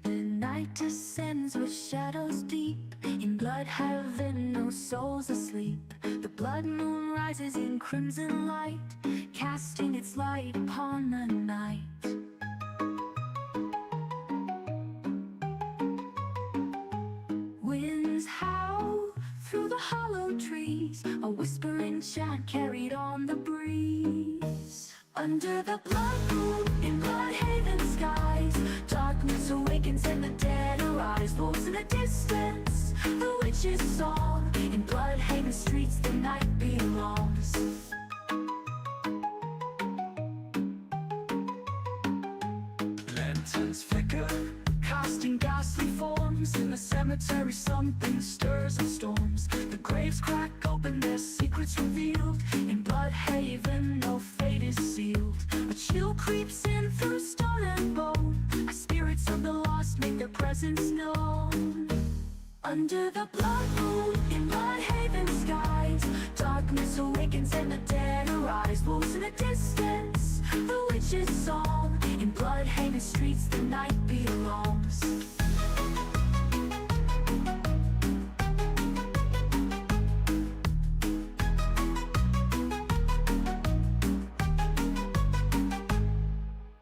The night descends with shadows deep. In blood heaven, no souls asleep. The blood moon rises in crimson light, casting its light upon the night. Winds howl through the hollow trees, a whispering chant carried on the breeze. Under the blood moon, in Bloodhaven skies, darkness awakens and the dead arise. Wolves in the distance, the witch's song. In Bloodhaven streets the night belongs. Lanterns flicker, casting ghastly forms. In the cemetery something stirs and storms. The graves crack open, their secrets revealed. In Bloodhaven no fate is sealed. A chill creeps in through stone and bone, as spirits of the lost make their presence known. Under the blood moon, in Bloodhaven skies, darkness awakens and the dead arise. Wolves in the distance, the witch's song. In Bloodhaven streets the night belongs.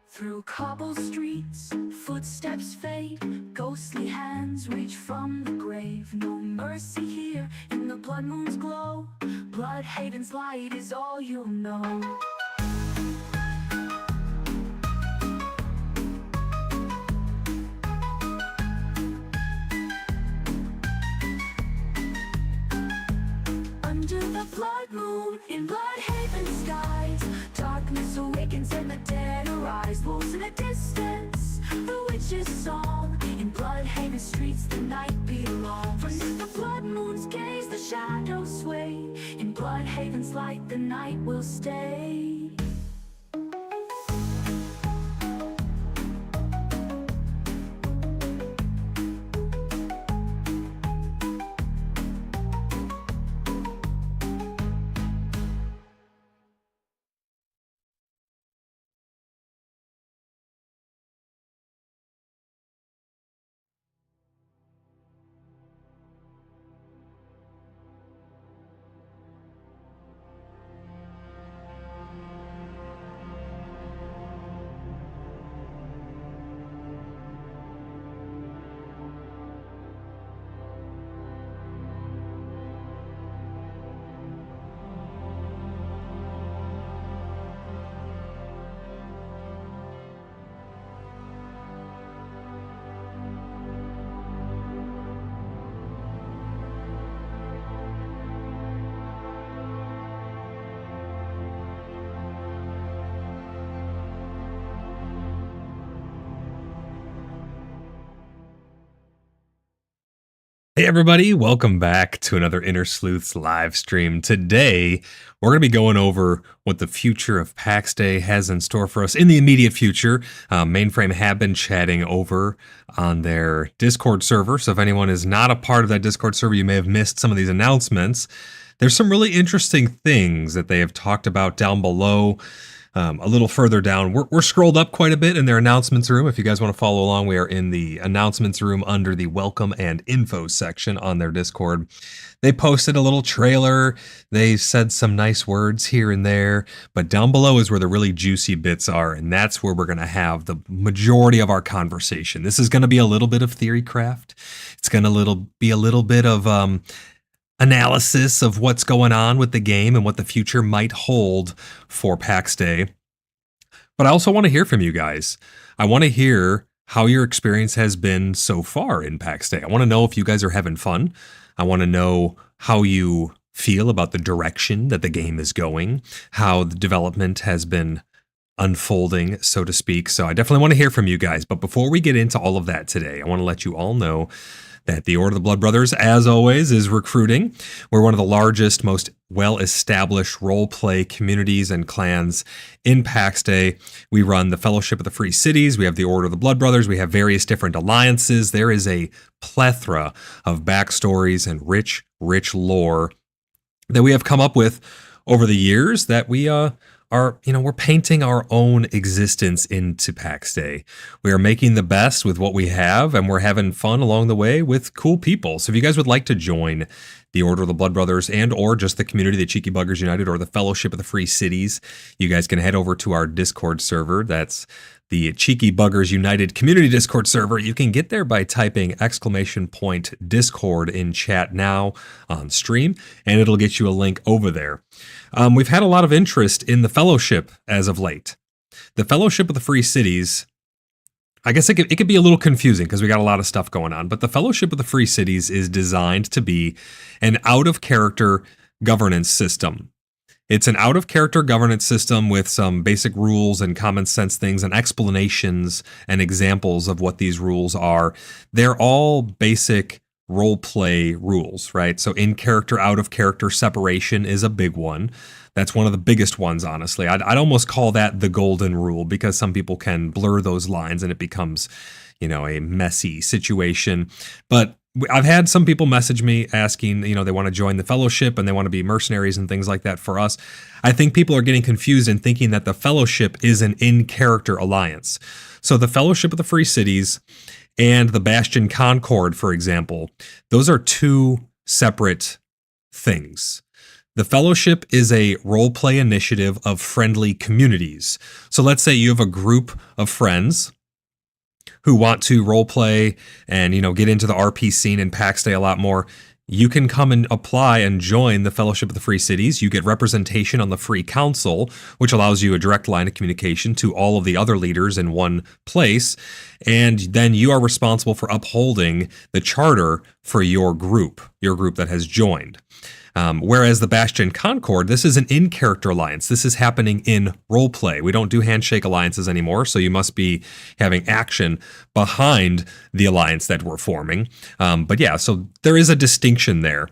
Through cobble streets, footsteps fade, ghostly hands reach from the grave. No mercy here in the blood moon's glow. Bloodhaven's light is all you'll know. Under the blood moon, in Bloodhaven skies, darkness awakens and the dead arise. Wolves in the distance, the witch's song. In Bloodhaven streets the night belongs. Beneath the blood moon's gaze the shadows sway. In Bloodhaven's light the night will stay. Hey everybody, welcome back to another Inner Sleuths live stream. Today, we're going to be going over what the future of PAX Day has in store for us in the immediate future. Mainframe have been chatting over on their Discord server, so if anyone is not a part of that Discord server, you may have missed some of these announcements. There's some really interesting things that they have talked about down below. A little further down, we're scrolled up quite a bit in their announcements room. If you guys want to follow along, we are in the announcements room under the welcome and info section on their Discord. They posted a little trailer. They said some nice words here and there, but down below is where the really juicy bits are, and that's where we're going to have the majority of our conversation. This is going to be a little bit of theory craft. It's going to be a little bit of analysis of what's going on with the game and what the future might hold for PAX Day. But I also want to hear from you guys. I want to hear how your experience has been so far in PAX Day. I want to know if you guys are having fun. I want to know how you feel about the direction that the game is going, how the development has been unfolding, so to speak. So I definitely want to hear from you guys. But before we get into all of that today, I want to let you all know that the Order of the Blood Brothers, as always, is recruiting. We're one of the largest, most well-established role-play communities and clans in PAX Day. We run the Fellowship of the Free Cities. We have the Order of the Blood Brothers. We have various different alliances. There is a plethora of backstories and rich, rich lore that we have come up with over the years that we we're painting our own existence into PAX Day. We are making the best with what we have, and we're having fun along the way with cool people. So if you guys would like to join the Order of the Blood Brothers and or just the community, the Cheeky Buggers United, or the Fellowship of the Free Cities, you guys can head over to our Discord server. That's the Cheeky Buggers United Community Discord server. You can get there by typing !Discord in chat now on stream, and it'll get you a link over there. We've had a lot of interest in the Fellowship as of late. The Fellowship of the Free Cities, I guess it could be a little confusing because we got a lot of stuff going on, but the Fellowship of the Free Cities is designed to be an out-of-character governance system. It's an out-of-character governance system with some basic rules and common sense things and explanations and examples of what these rules are. They're all basic role play rules, right? So in-character, out-of-character separation is a big one. That's one of the biggest ones, honestly. I'd almost call that the golden rule because some people can blur those lines and it becomes, a messy situation. But I've had some people message me asking, they want to join the Fellowship and they want to be mercenaries and things like that for us. I think people are getting confused and thinking that the Fellowship is an in-character alliance. So the Fellowship of the Free Cities and the Bastion Concord, for example, those are two separate things. The Fellowship is a role-play initiative of friendly communities. So let's say you have a group of friends who want to roleplay and, get into the RP scene and PAX Day a lot more. You can come and apply and join the Fellowship of the Free Cities. You get representation on the Free Council, which allows you a direct line of communication to all of the other leaders in one place. And then you are responsible for upholding the charter for your group that has joined. Whereas the Bastion Concord, this is an in-character alliance. This is happening in roleplay. We don't do handshake alliances anymore, so you must be having action behind the alliance that we're forming. But yeah, so there is a distinction there.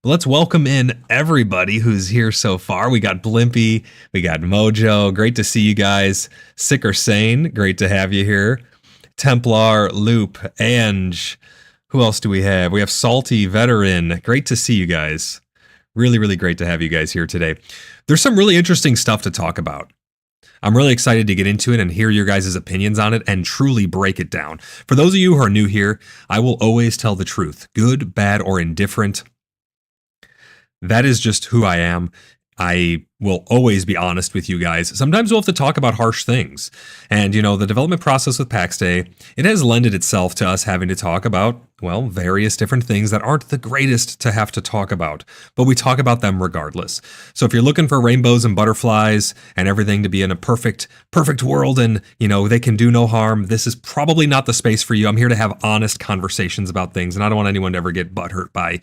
But let's welcome in everybody who's here so far. We got Blimpy, we got Mojo. Great to see you guys. Sick or Sane, great to have you here. Templar, Loop, Ange. Who else do we have? We have Salty Veteran. Great to see you guys. Really, really great to have you guys here today. There's some really interesting stuff to talk about. I'm really excited to get into it and hear your guys' opinions on it and truly break it down. For those of you who are new here, I will always tell the truth, good, bad, or indifferent. That is just who I am. I will always be honest with you guys. Sometimes we'll have to talk about harsh things. And, the development process with PAX Day, it has lended itself to us having to talk about, various different things that aren't the greatest to have to talk about. But we talk about them regardless. So if you're looking for rainbows and butterflies and everything to be in a perfect world and, they can do no harm, this is probably not the space for you. I'm here to have honest conversations about things. And I don't want anyone to ever get butthurt by,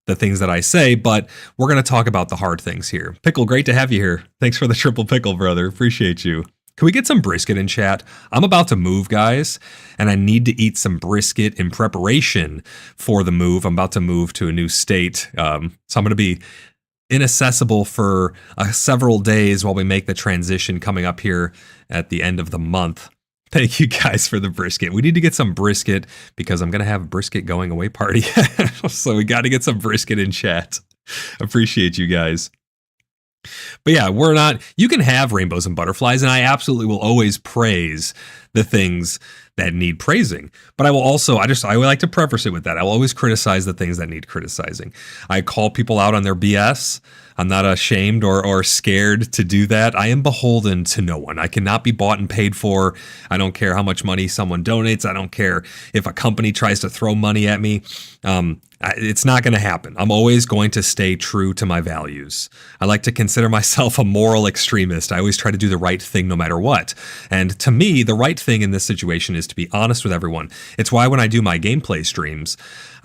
the things that I say, but we're going to talk about the hard things here. Pickle, great to have you here. Thanks for the triple pickle, brother. Appreciate you. Can we get some brisket in chat? I'm about to move, guys, and I need to eat some brisket in preparation for the move. I'm about to move to a new state, so I'm going to be inaccessible for several days while we make the transition coming up here at the end of the month. Thank you guys for the brisket. We need to get some brisket because I'm going to have a brisket going away party. So we got to get some brisket in chat. Appreciate you guys. But yeah, you can have rainbows and butterflies, and I absolutely will always praise the things that need praising. But I will also, I would like to preface it with that. I will always criticize the things that need criticizing. I call people out on their BS. I'm not ashamed or scared to do that. I am beholden to no one. I cannot be bought and paid for. I don't care how much money someone donates. I don't care if a company tries to throw money at me. It's not going to happen. I'm always going to stay true to my values. I like to consider myself a moral extremist. I always try to do the right thing no matter what. And to me, the right thing in this situation is to be honest with everyone. It's why when I do my gameplay streams,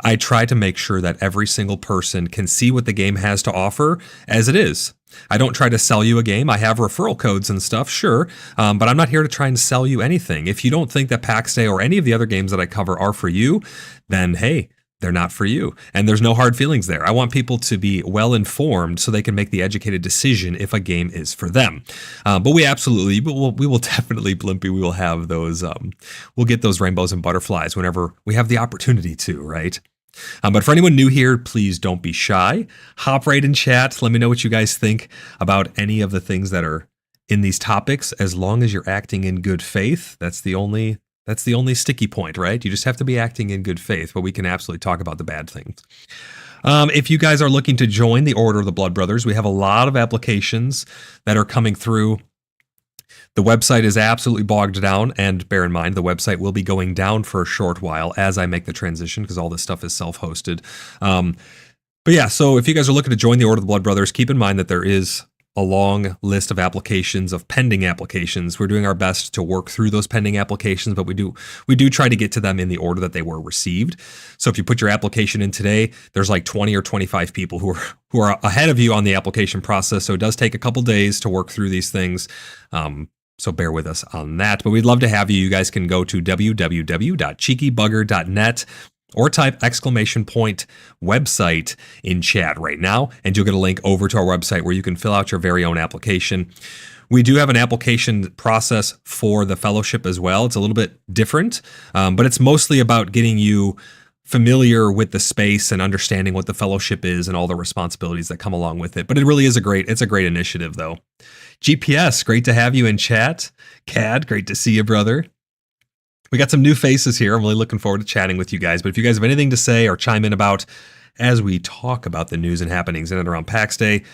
I try to make sure that every single person can see what the game has to offer as it is. I don't try to sell you a game. I have referral codes and stuff, sure, but I'm not here to try and sell you anything. If you don't think that PAX Day or any of the other games that I cover are for you, then hey, they're not for you. And there's no hard feelings there. I want people to be well informed so they can make the educated decision if a game is for them. But we will definitely, Blimpy, we will have those, we'll get those rainbows and butterflies whenever we have the opportunity to, right? But for anyone new here, please don't be shy. Hop right in chat. Let me know what you guys think about any of the things that are in these topics as long as you're acting in good faith. That's the only sticky point, right? You just have to be acting in good faith, but we can absolutely talk about the bad things. If you guys are looking to join the Order of the Blood Brothers, we have a lot of applications that are coming through. The website is absolutely bogged down, and bear in mind, the website will be going down for a short while as I make the transition because all this stuff is self-hosted. But yeah, so if you guys are looking to join the Order of the Blood Brothers, keep in mind that there is a long list of applications, of pending applications. We're doing our best to work through those pending applications, but we do try to get to them in the order that they were received. So if you put your application in today, there's like 20 or 25 people who are ahead of you on the application process. So it does take a couple days to work through these things. So bear with us on that. But we'd love to have you. You guys can go to www.cheekybugger.net or type !website in chat right now, and you'll get a link over to our website where you can fill out your very own application. We do have an application process for the fellowship as well. It's a little bit different, but it's mostly about getting you familiar with the space and understanding what the fellowship is and all the responsibilities that come along with it. But it really is a great initiative, though. GPS, great to have you in chat. Cad, great to see you, brother. We got some new faces here. I'm really looking forward to chatting with you guys. But if you guys have anything to say or chime in about as we talk about the news and happenings in and around PAX Day,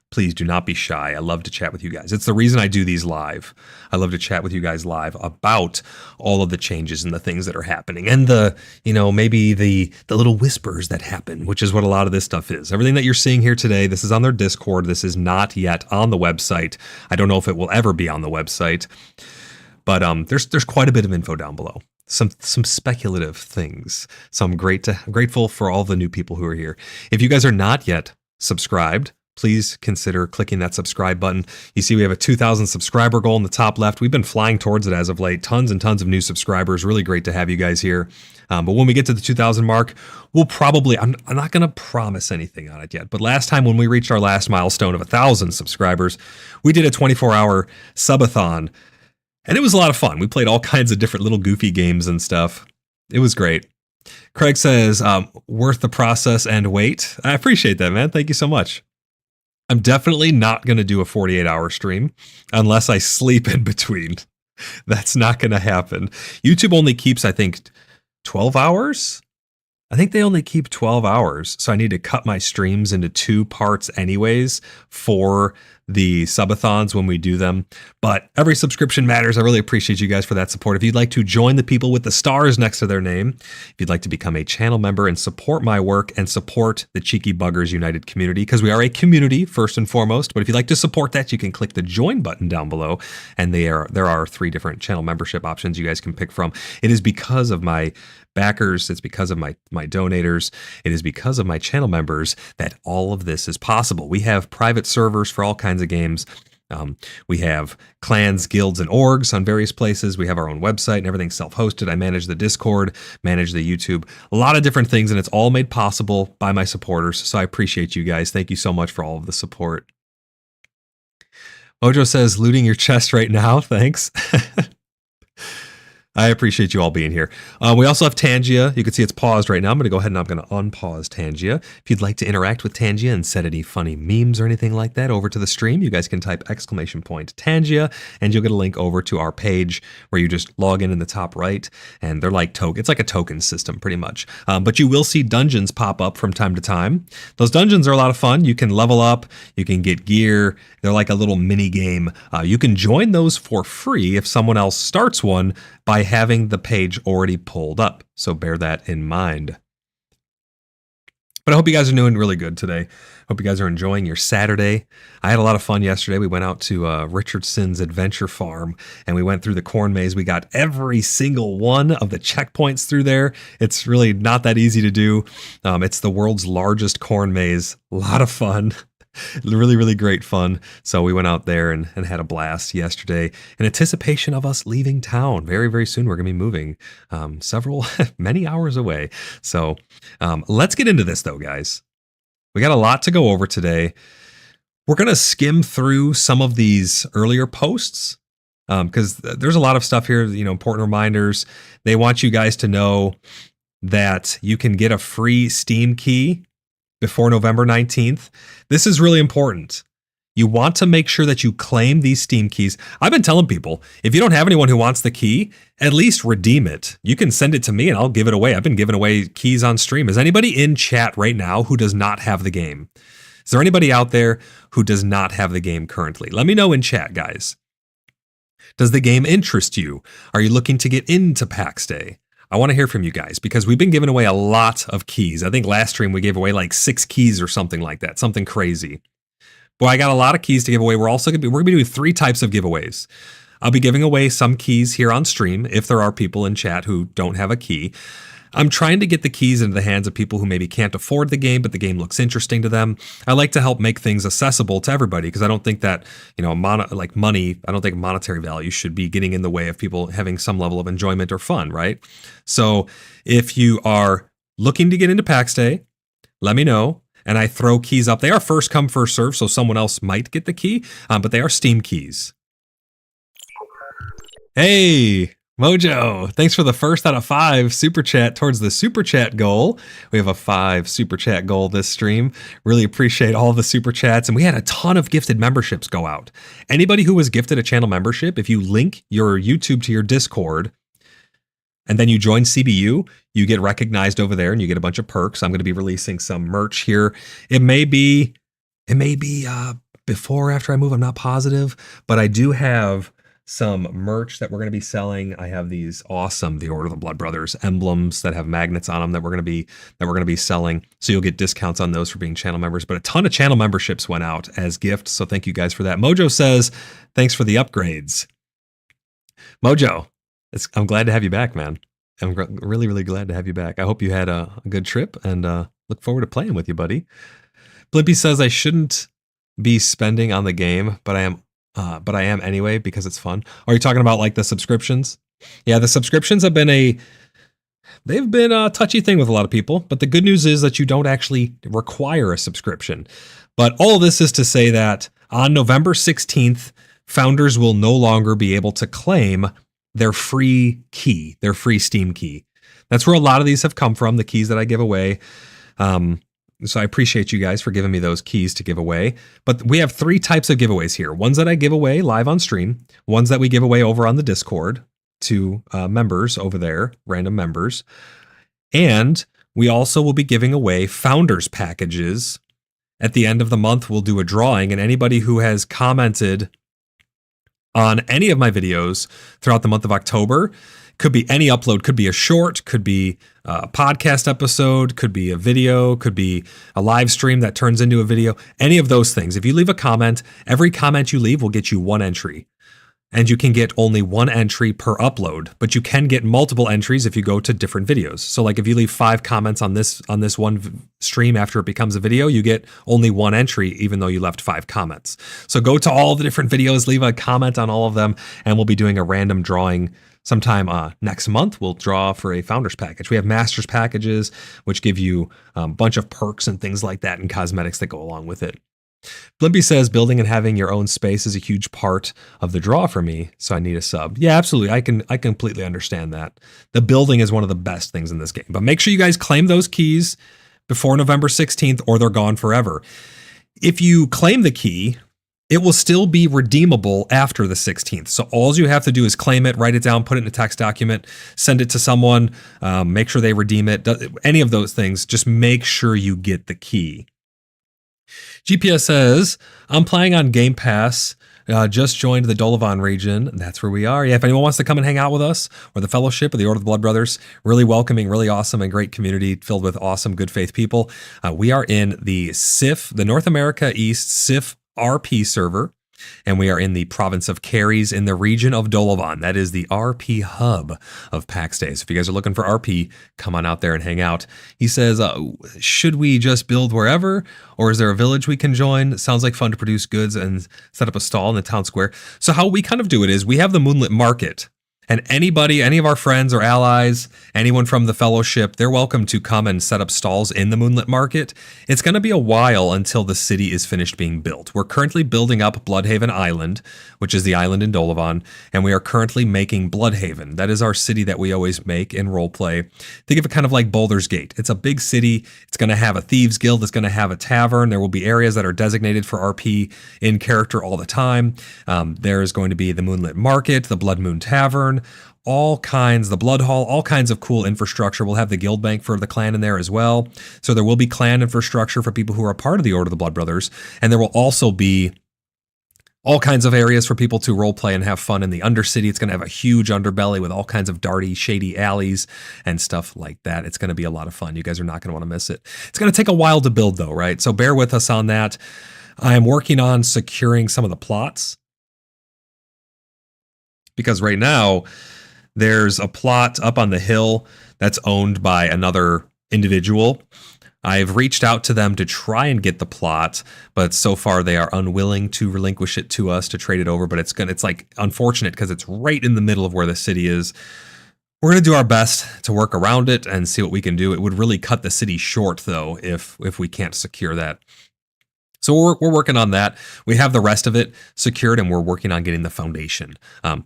please do not be shy. I love to chat with you guys. It's the reason I do these live. I love to chat with you guys live about all of the changes and the things that are happening and maybe the little whispers that happen, which is what a lot of this stuff is. Everything that you're seeing here today, this is on their Discord. This is not yet on the website. I don't know if it will ever be on the website. But there's quite a bit of info down below. Some speculative things. So I'm grateful for all the new people who are here. If you guys are not yet subscribed, please consider clicking that subscribe button. You see we have a 2,000 subscriber goal in the top left. We've been flying towards it as of late. Tons and tons of new subscribers. Really great to have you guys here. But when we get to the 2,000 mark, we'll probably, I'm not going to promise anything on it yet, but last time when we reached our last milestone of 1,000 subscribers, we did a 24-hour subathon. And it was a lot of fun. We played all kinds of different little goofy games and stuff. It was great. Craig says, worth the process and wait. I appreciate that, man. Thank you so much. I'm definitely not going to do a 48-hour stream unless I sleep in between. That's not going to happen. YouTube only keeps, I think, 12 hours. I think they only keep 12 hours. So I need to cut my streams into 2 parts anyways for the subathons when we do them. But every subscription matters. I really appreciate you guys for that support. If you'd like to join the people with the stars next to their name, if you'd like to become a channel member and support my work and support the Cheeky Buggers United community, because we are a community first and foremost. But if you'd like to support that, you can click the join button down below. And there are 3 different channel membership options you guys can pick from. It is because of my backers, it's because of my donators, it is because of my channel members that all of this is possible. We have private servers for all kinds of games. We have clans, guilds, and orgs on various places. We have our own website and everything's self-hosted. I manage the Discord, manage the YouTube, a lot of different things, and it's all made possible by my supporters. So I appreciate you guys. Thank you so much for all of the support. Mojo says, looting your chest right now. Thanks. I appreciate you all being here. We also have Tangia. You can see it's paused right now. I'm going to go ahead and I'm going to unpause Tangia. If you'd like to interact with Tangia and set any funny memes or anything like that over to the stream, you guys can type !Tangia, and you'll get a link over to our page where you just log in the top right, and they're like it's like a token system pretty much. But you will see dungeons pop up from time to time. Those dungeons are a lot of fun. You can level up, you can get gear. They're like a little mini game. You can join those for free if someone else starts one by having the page already pulled up. So bear that in mind. But I hope you guys are doing really good today. Hope you guys are enjoying your Saturday. I had a lot of fun yesterday. We went out to Richardson's Adventure Farm and we went through the corn maze. We got every single one of the checkpoints through there. It's really not that easy to do. It's the world's largest corn maze. A lot of fun. Really, really great fun. So we went out there and had a blast yesterday in anticipation of us leaving town. Very, very soon we're going to be moving many hours away. So let's get into this though, guys. We got a lot to go over today. We're going to skim through some of these earlier posts because there's a lot of stuff here, important reminders. They want you guys to know that you can get a free Steam key before November 19th. This is really important. You want to make sure that you claim these Steam keys. I've been telling people, if you don't have anyone who wants the key, at least redeem it. You can send it to me and I'll give it away. I've been giving away keys on stream. Is anybody in chat right now who does not have the game? Is there anybody out there who does not have the game currently? Let me know in chat, guys. Does the game interest you? Are you looking to get into PAX Day? I want to hear from you guys because we've been giving away a lot of keys. I think last stream we gave away like 6 keys or something like that, something crazy. Boy, I got a lot of keys to give away. We're going to be doing 3 types of giveaways. I'll be giving away some keys here on stream if there are people in chat who don't have a key. I'm trying to get the keys into the hands of people who maybe can't afford the game, but the game looks interesting to them. I like to help make things accessible to everybody because I don't think that, money, I don't think monetary value should be getting in the way of people having some level of enjoyment or fun, right? So if you are looking to get into PAX Day, let me know. And I throw keys up. They are first come, first serve, so someone else might get the key, but they are Steam keys. Hey, Mojo, thanks for the first out of 5 super chat towards the super chat goal. We have a 5 super chat goal this stream. Really appreciate all the super chats. And we had a ton of gifted memberships go out. Anybody who was gifted a channel membership, if you link your YouTube to your Discord, and then you join CBU, you get recognized over there and you get a bunch of perks. I'm going to be releasing some merch here. It may be before or after I move. I'm not positive, but I do have some merch that we're going to be selling. I have these awesome The Order of the Blood Brothers emblems that have magnets on them that we're going to be selling. So you'll get discounts on those for being channel members. But a ton of channel memberships went out as gifts. So thank you guys for that. Mojo says, thanks for the upgrades. Mojo, I'm glad to have you back, man. I'm really, really glad to have you back. I hope you had a good trip and look forward to playing with you, buddy. Blimpy says I shouldn't be spending on the game, but I am anyway because it's fun. Are you talking about like the subscriptions? Yeah, the subscriptions have been a touchy thing with a lot of people, but the good news is that you don't actually require a subscription. But all of this is to say that on November 16th, founders will no longer be able to claim their free key, their free Steam key. That's where a lot of these have come from, the keys that I give away. So I appreciate you guys for giving me those keys to give away. But we have 3 types of giveaways here. Ones that I give away live on stream, ones that we give away over on the Discord to members over there, random members. And we also will be giving away founders packages. At the end of the month, we'll do a drawing, and anybody who has commented on any of my videos throughout the month of October, could be any upload, could be a short, could be a podcast episode, could be a video, could be a live stream that turns into a video, any of those things. If you leave a comment, every comment you leave will get you 1 entry. And you can get only 1 entry per upload, but you can get multiple entries if you go to different videos. So like if you leave 5 comments on this one stream after it becomes a video, you get only 1 entry, even though you left 5 comments. So go to all the different videos, leave a comment on all of them, and we'll be doing a random drawing sometime next month. We'll draw for a founders package. We have masters packages, which give you a bunch of perks and things like that and cosmetics that go along with it. Blimpy says building and having your own space is a huge part of the draw for me, so I need a sub. Yeah, absolutely. I completely understand that. The building is one of the best things in this game. But make sure you guys claim those keys before November 16th or they're gone forever. If you claim the key, it will still be redeemable after the 16th. So all you have to do is claim it, write it down, put it in a text document, send it to someone, make sure they redeem it. Any of those things, just make sure you get the key. GPS says, I'm playing on Game Pass, just joined the Dolovan region. That's where we are. Yeah, if anyone wants to come and hang out with us, or the Fellowship, or the Order of the Blood Brothers, really welcoming, really awesome and great community filled with awesome, good faith people. We are in the SIF, the North America East SIF RP server, and we are in the province of Caries in the region of Dolovan. That is the RP hub of PAX Day. So if you guys are looking for RP, come on out there and hang out. He says, should we just build wherever, or is there a village we can join? Sounds like fun to produce goods and set up a stall in the town square. So how we kind of do it is we have the Moonlit Market, And anybody, any of our friends or allies, anyone from the fellowship, they're welcome to come and set up stalls in the Moonlit Market. It's going to be a while until the city is finished being built. We're currently building up Bloodhaven Island, which is the island in Dolavan, and we are currently making Bloodhaven. That is our city that we always make in roleplay. Think of it kind of like Baldur's Gate. It's a big city. It's going to have a thieves guild. It's going to have a tavern. There will be areas that are designated for RP in character all the time. There is going to be the Moonlit Market, the Blood Moon Tavern, all kinds, the Blood Hall, all kinds of cool infrastructure. We'll have the guild bank for the clan in there as well. So there will be clan infrastructure for people who are a part of the Order of the Blood Brothers. And there will also be all kinds of areas for people to roleplay and have fun in the Undercity. It's going to have a huge underbelly with all kinds of darty, shady alleys and stuff like that. It's going to be a lot of fun. You guys are not going to want to miss it. It's going to take a while to build though, right? So bear with us on that. I am working on securing some of the plots, because right now there's a plot up on the hill that's owned by another individual. I've reached out to them to try and get the plot, but so far they are unwilling to relinquish it to us to trade it over. But it's like unfortunate because it's right in the middle of where the city is. We're going to do our best to work around it and see what we can do. It would really cut the city short though if we can't secure that. So we're working on that. We have the rest of it secured, and we're working on getting the foundation.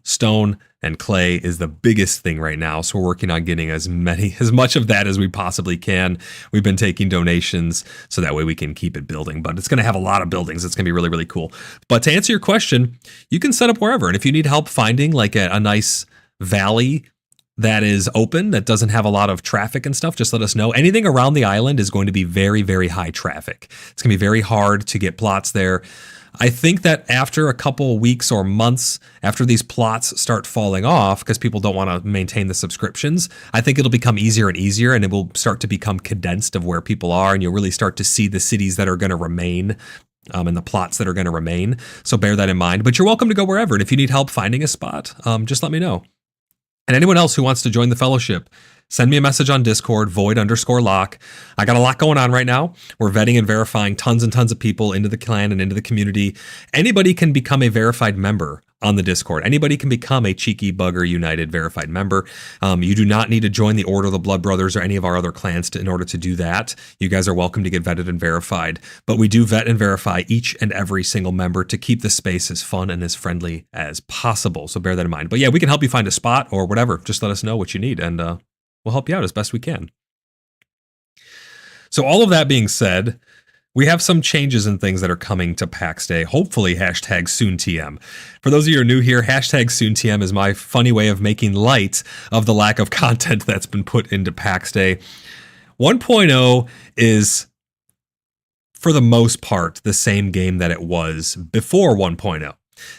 Stone and clay is the biggest thing right now. So we're working on getting as much of that as we possibly can. We've been taking donations so that way we can keep it building, but it's going to have a lot of buildings. It's going to be really, really cool. But to answer your question, you can set up wherever. And if you need help finding like a nice valley that is open, that doesn't have a lot of traffic and stuff, just let us know. Anything around the island is going to be very, very high traffic. It's going to be very hard to get plots there. I think that after a couple weeks or months after these plots start falling off, because people don't want to maintain the subscriptions, I think it'll become easier and easier, and it will start to become condensed of where people are, and you'll really start to see the cities that are going to remain. And the plots that are going to remain. So bear that in mind. But you're welcome to go wherever. And if you need help finding a spot, just let me know. And anyone else who wants to join the fellowship, send me a message on Discord, void_lock. I got a lot going on right now. We're vetting and verifying tons and tons of people into the clan and into the community. Anybody can become a verified member on the Discord. Anybody can become a Cheeky Bugger United verified member. You do not need to join the Order of the Blood Brothers or any of our other clans in order to do that. You guys are welcome to get vetted and verified. But we do vet and verify each and every single member to keep the space as fun and as friendly as possible. So bear that in mind. But yeah, we can help you find a spot or whatever. Just let us know what you need, and we'll help you out as best we can. So all of that being said, we have some changes and things that are coming to PAX Day. Hopefully, #SoonTM. For those of you who are new here, #SoonTM is my funny way of making light of the lack of content that's been put into PAX Day. 1.0 is, for the most part, the same game that it was before 1.0.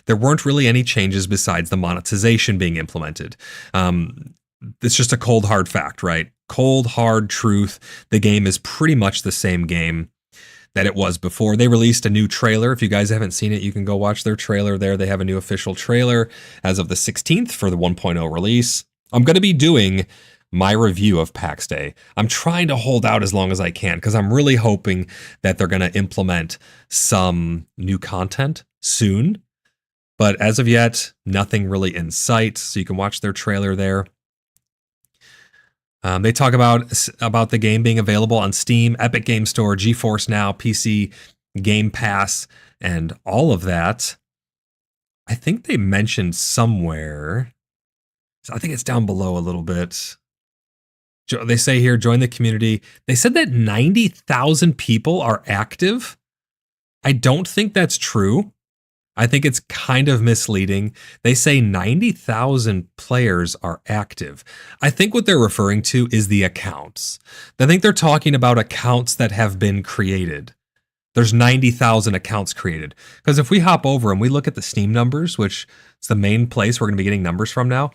There weren't really any changes besides the monetization being implemented. It's just a cold, hard fact, right? Cold, hard truth. The game is pretty much the same game that it was before. They released a new trailer. If you guys haven't seen it, you can go watch their trailer there. They have a new official trailer as of the 16th for the 1.0 release. I'm going to be doing my review of PAX Day. I'm trying to hold out as long as I can because I'm really hoping that they're going to implement some new content soon. But as of yet, nothing really in sight. So you can watch their trailer there. They talk about the game being available on Steam, Epic Game Store, GeForce Now, PC, Game Pass, and all of that. I think they mentioned somewhere, I think it's down below a little bit. They say here, join the community. They said that 90,000 people are active. I don't think that's true. I think it's kind of misleading. They say 90,000 players are active. I think what they're referring to is the accounts. I think they're talking about accounts that have been created. There's 90,000 accounts created. Because if we hop over and we look at the Steam numbers, which is the main place we're going to be getting numbers from now,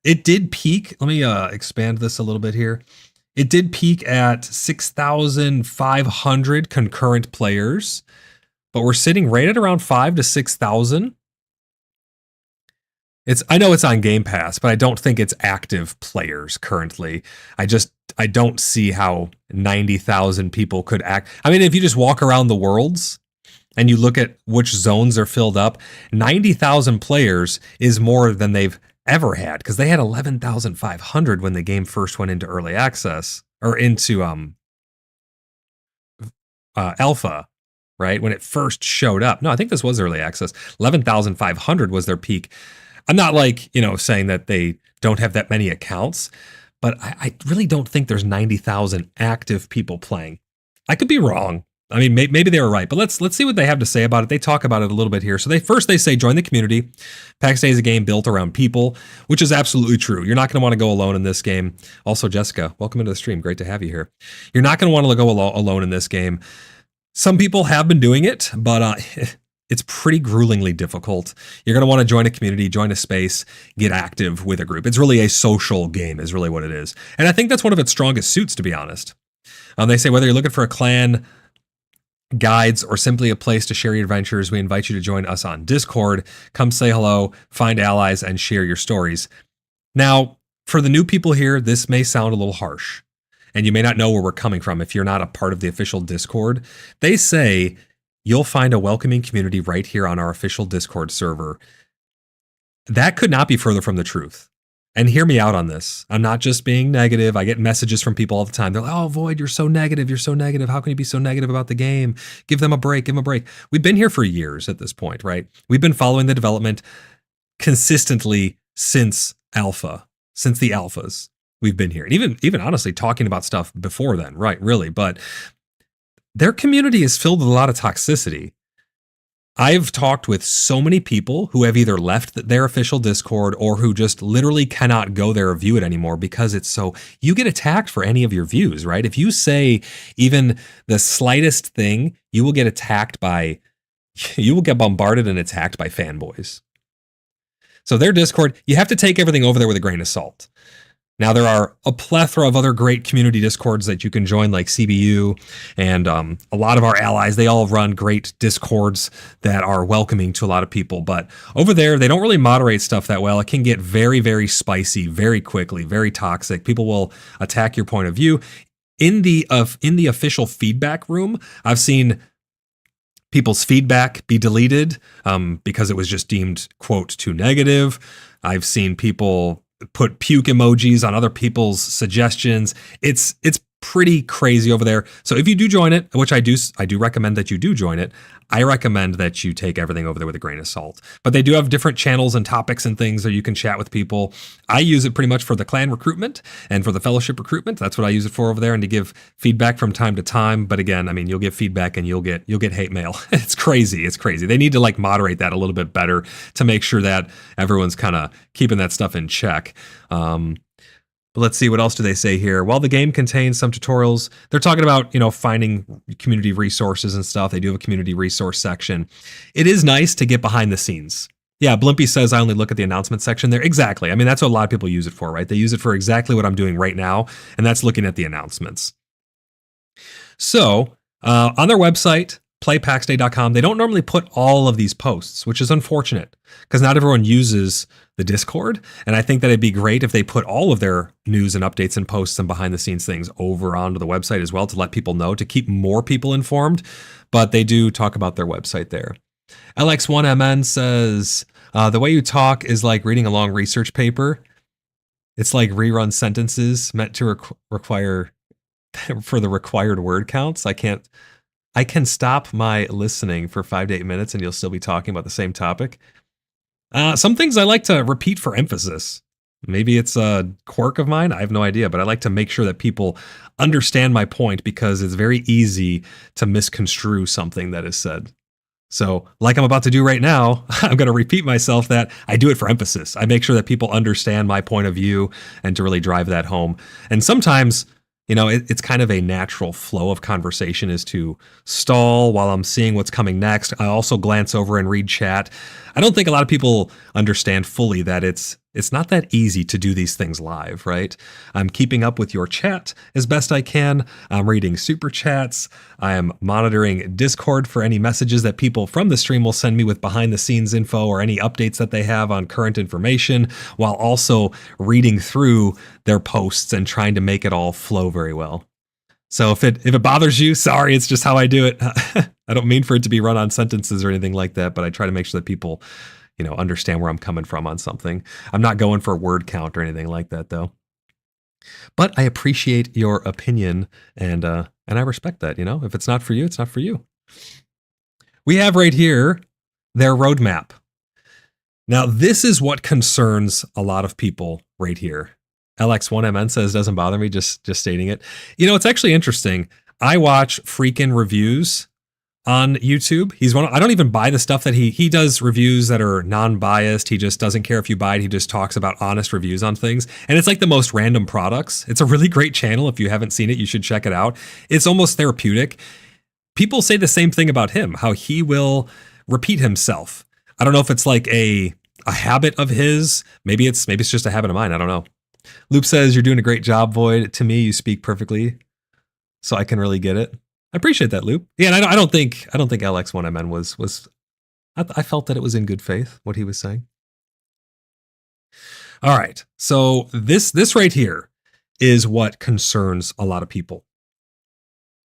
it did peak. Let me expand this a little bit here. It did peak at 6,500 concurrent players. But we're sitting right at around 5,000 to 6,000. I know it's on Game Pass, but I don't think it's active players currently. I don't see how 90,000 people could act. I mean, if you just walk around the worlds and you look at which zones are filled up, 90,000 players is more than they've ever had, because they had 11,500 when the game first went into early access or into alpha, right? When it first showed up. No, I think this was early access. 11,500 was their peak. I'm not like, saying that they don't have that many accounts, but I really don't think there's 90,000 active people playing. I could be wrong. I mean, maybe they were right, but let's see what they have to say about it. They talk about it a little bit here. So they say join the community. PAX Day is a game built around people, which is absolutely true. You're not going to want to go alone in this game. Also, Jessica, welcome into the stream. Great to have you here. You're not going to want to go alone in this game. Some people have been doing it, but it's pretty gruelingly difficult. You're going to want to join a community, join a space, get active with a group. It's really a social game is really what it is. And I think that's one of its strongest suits, to be honest. They say whether you're looking for a clan, guides, or simply a place to share your adventures, we invite you to join us on Discord. Come say hello, find allies, and share your stories. Now, for the new people here, this may sound a little harsh, and you may not know where we're coming from if you're not a part of the official Discord. They say you'll find a welcoming community right here on our official Discord server. That could not be further from the truth. And hear me out on this. I'm not just being negative. I get messages from people all the time. They're like, oh, Void, you're so negative. You're so negative. How can you be so negative about the game? Give them a break. Give them a break. We've been here for years at this point, right? We've been following the development consistently since alpha, since the alphas. We've been here. And even honestly talking about stuff before then, right? Really. But their community is filled with a lot of toxicity. I've talked with so many people who have either left their official Discord or who just literally cannot go there or view it anymore because it's so, you get attacked for any of your views, right? If you say even the slightest thing, you will get bombarded and attacked by fanboys. So their Discord, you have to take everything over there with a grain of salt. Now, there are a plethora of other great community Discords that you can join, like CBU, and a lot of our allies, they all run great Discords that are welcoming to a lot of people. But over there, they don't really moderate stuff that well. It can get very, very spicy very quickly, very toxic. People will attack your point of view. In the official feedback room, I've seen people's feedback be deleted because it was just deemed, quote, too negative. I've seen people put puke emojis on other people's suggestions. It's pretty crazy over there. So if you do join it, which I do recommend that you do join it, I recommend that you take everything over there with a grain of salt. But they do have different channels and topics and things that you can chat with people. I use it pretty much for the clan recruitment and for the fellowship recruitment. That's what I use it for over there, and to give feedback from time to time. But again, I mean, you'll give feedback and you'll get hate mail. It's crazy. It's crazy. They need to like moderate that a little bit better to make sure that everyone's kind of keeping that stuff in check. Let's see, what else do they say here? While the game contains some tutorials, they're talking about, finding community resources and stuff. They do have a community resource section. It is nice to get behind the scenes. Yeah, Blimpy says I only look at the announcement section there. Exactly. I mean, that's what a lot of people use it for, right? They use it for exactly what I'm doing right now, and that's looking at the announcements. So, on their website, playpaxday.com, they don't normally put all of these posts, which is unfortunate because not everyone uses the Discord. And I think that it'd be great if they put all of their news and updates and posts and behind the scenes things over onto the website as well to let people know, to keep more people informed. But they do talk about their website there. LX1MN says, the way you talk is like reading a long research paper. It's like rerun sentences meant to require for the required word counts. I can stop my listening for 5 to 8 minutes and you'll still be talking about the same topic. Some things I like to repeat for emphasis. Maybe it's a quirk of mine. I have no idea, but I like to make sure that people understand my point because it's very easy to misconstrue something that is said. So like I'm about to do right now, I'm going to repeat myself that I do it for emphasis. I make sure that people understand my point of view and to really drive that home. And sometimes, it's kind of a natural flow of conversation is to stall while I'm seeing what's coming next. I also glance over and read chat. I don't think a lot of people understand fully that it's not that easy to do these things live, right? I'm keeping up with your chat as best I can. I'm reading super chats. I am monitoring Discord for any messages that people from the stream will send me with behind the scenes info or any updates that they have on current information, while also reading through their posts and trying to make it all flow very well. So if it bothers you, sorry, it's just how I do it. I don't mean for it to be run on sentences or anything like that, but I try to make sure that people understand where I'm coming from on something. I'm not going for word count or anything like that, though. But I appreciate your opinion, and I respect that. If it's not for you, it's not for you. We have right here their roadmap. Now, this is what concerns a lot of people right here. LX1MN says, doesn't bother me, just stating it. It's actually interesting. I watch freaking reviews on YouTube. I don't even buy the stuff that he does reviews that are non-biased. He just doesn't care if you buy it. He just talks about honest reviews on things. And it's like the most random products. It's a really great channel. If you haven't seen it, you should check it out. It's almost therapeutic. People say the same thing about him, how he will repeat himself. I don't know if it's like a habit of his. Maybe it's just a habit of mine. I don't know. Loop says, you're doing a great job, Void. To me, you speak perfectly, so I can really get it. I appreciate that, Loop. Yeah, and I don't think LX1MN was. I felt that it was in good faith what he was saying. All right, so this right here is what concerns a lot of people.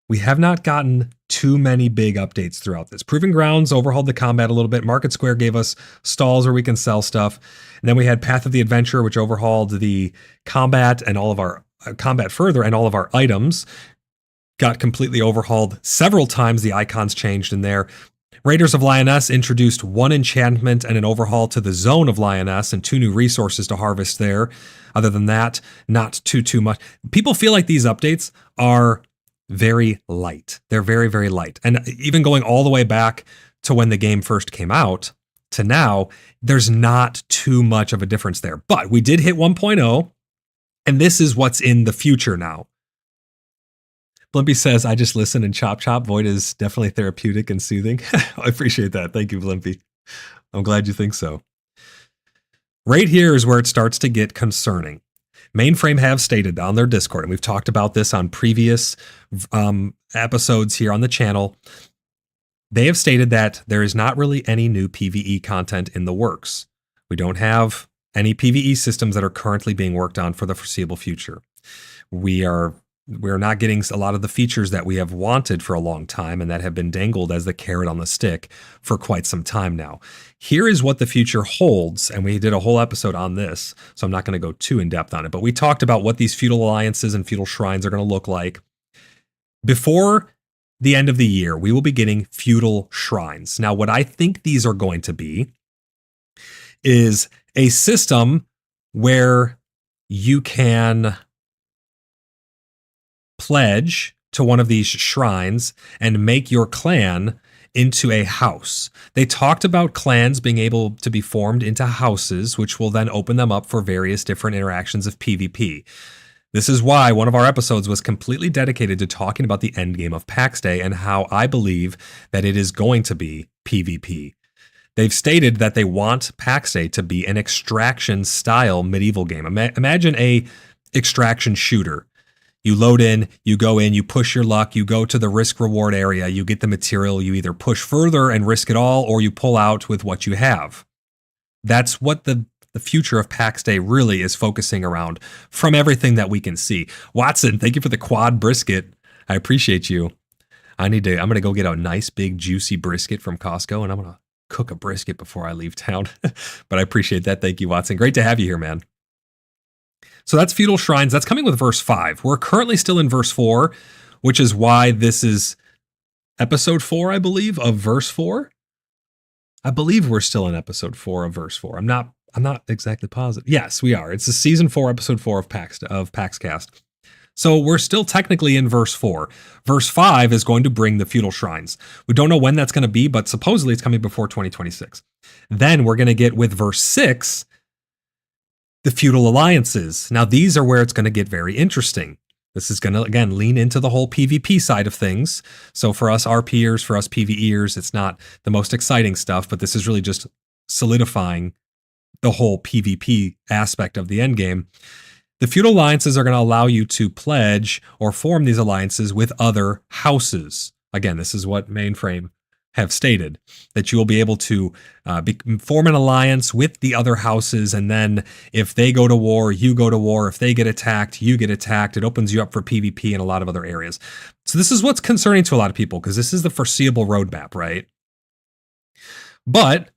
We have not gotten too many big updates throughout this. Proving Grounds overhauled the combat a little bit. Market Square gave us stalls where we can sell stuff. And then we had Path of the Adventure, which overhauled the combat and all of our combat further, and all of our items got completely overhauled several times. The icons changed in there. Raiders of Lioness introduced one enchantment and an overhaul to the Zone of Lioness and 2 new resources to harvest there. Other than that, not too much. People feel like these updates are very light. They're very, very light. And even going all the way back to when the game first came out to now, there's not too much of a difference there. But we did hit 1.0, and this is what's in the future now. Blimpy says, I just listen and chop. Void is definitely therapeutic and soothing. I appreciate that. Thank you, Blimpy. I'm glad you think so. Right here is where it starts to get concerning. Mainframe have stated on their Discord, and we've talked about this on previous episodes here on the channel. They have stated that there is not really any new PvE content in the works. We don't have any PvE systems that are currently being worked on for the foreseeable future. We're not getting a lot of the features that we have wanted for a long time and that have been dangled as the carrot on the stick for quite some time now. Here is what the future holds, and we did a whole episode on this, so I'm not going to go too in depth on it, but we talked about what these feudal alliances and feudal shrines are going to look like. Before the end of the year, we will be getting feudal shrines. Now, what I think these are going to be is a system where you can pledge to one of these shrines and make your clan into a house. They talked about clans being able to be formed into houses, which will then open them up for various different interactions of PvP. This is why one of our episodes was completely dedicated to talking about the end game of PAX Day and how I believe that it is going to be PvP. They've stated that they want PAX Day to be an extraction style medieval game. Imagine a extraction shooter. You load in, you go in, you push your luck, you go to the risk reward area, you get the material, you either push further and risk it all, or you pull out with what you have. That's what the future of PAX Day really is focusing around from everything that we can see. Watson, thank you for the quad brisket. I appreciate you. I'm going to go get a nice big juicy brisket from Costco, and I'm going to cook a brisket before I leave town. But I appreciate that. Thank you, Watson. Great to have you here, man. So that's Feudal Shrines. That's coming with verse 5. We're currently still in verse 4, which is why this is episode 4, I believe, of verse 4. I believe we're still in episode 4 of verse 4. I'm not exactly positive. Yes, we are. It's the season 4, episode 4 of PaxCast. So we're still technically in verse 4. Verse 5 is going to bring the Feudal Shrines. We don't know when that's going to be, but supposedly it's coming before 2026. Then we're going to get with verse 6, the feudal alliances. Now, these are where it's going to get very interesting. This is going to, again, lean into the whole PvP side of things. So for us RPers, for us PvEers, it's not the most exciting stuff, but this is really just solidifying the whole PvP aspect of the endgame. The feudal alliances are going to allow you to pledge or form these alliances with other houses. Again, this is what Mainframe have stated, that you will be able to form an alliance with the other houses, and then if they go to war, you go to war. If they get attacked, you get attacked. It opens you up for PvP and a lot of other areas. So this is what's concerning to a lot of people, because this is the foreseeable roadmap, right? But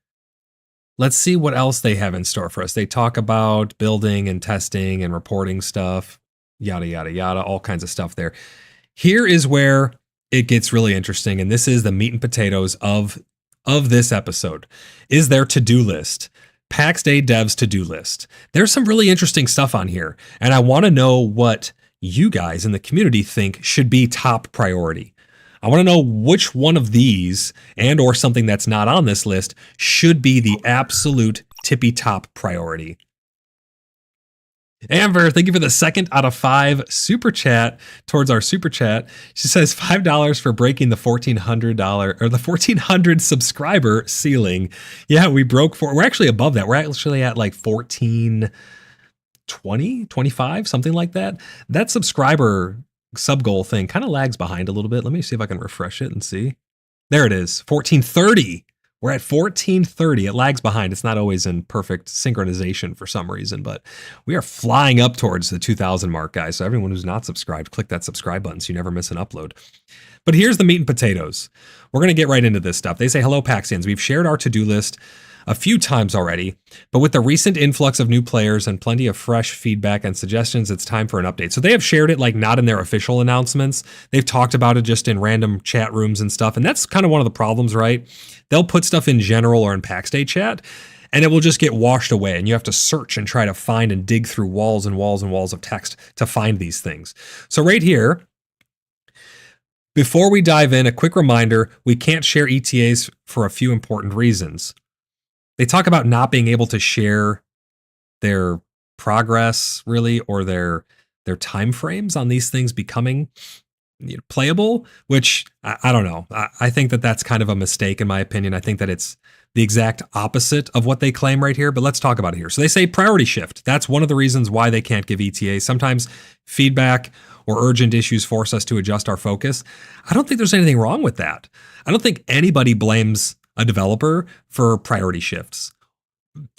let's see what else they have in store for us. They talk about building and testing and reporting stuff, yada, yada, yada, all kinds of stuff there. Here is where it gets really interesting, and this is the meat and potatoes of this episode, is their to-do list. PAX Day Devs to-do list. There's some really interesting stuff on here, and I want to know what you guys in the community think should be top priority. I want to know which one of these and or something that's not on this list should be the absolute tippy top priority. Amber, thank you for the 2nd out of 5 super chat towards our super chat. She says $5 for breaking the $1,400 or the 1,400 subscriber ceiling. Yeah, we're actually above that. We're actually at like 1,420, 25, something like that. That subscriber sub goal thing kind of lags behind a little bit. Let me see if I can refresh it and see. There it is, 1,430. We're at 1,430. It lags behind. It's not always in perfect synchronization for some reason, but we are flying up towards the 2,000 mark, guys. So everyone who's not subscribed, click that subscribe button so you never miss an upload. But here's the meat and potatoes. We're going to get right into this stuff. They say, hello, Paxians. We've shared our to-do list a few times already, but with the recent influx of new players and plenty of fresh feedback and suggestions, it's time for an update. So they have shared it like not in their official announcements. They've talked about it just in random chat rooms and stuff. And that's kind of one of the problems, right? They'll put stuff in general or in PAX Day chat, and it will just get washed away. And you have to search and try to find and dig through walls and walls and walls of text to find these things. So right here, before we dive in, a quick reminder, we can't share ETAs for a few important reasons. They talk about not being able to share their progress, really, or their time frames on these things becoming playable, which I don't know. I think that that's kind of a mistake, in my opinion. I think that it's the exact opposite of what they claim right here, but let's talk about it here. So they say priority shift. That's one of the reasons why they can't give ETAs. Sometimes feedback or urgent issues force us to adjust our focus. I don't think there's anything wrong with that. I don't think anybody blames a developer for priority shifts.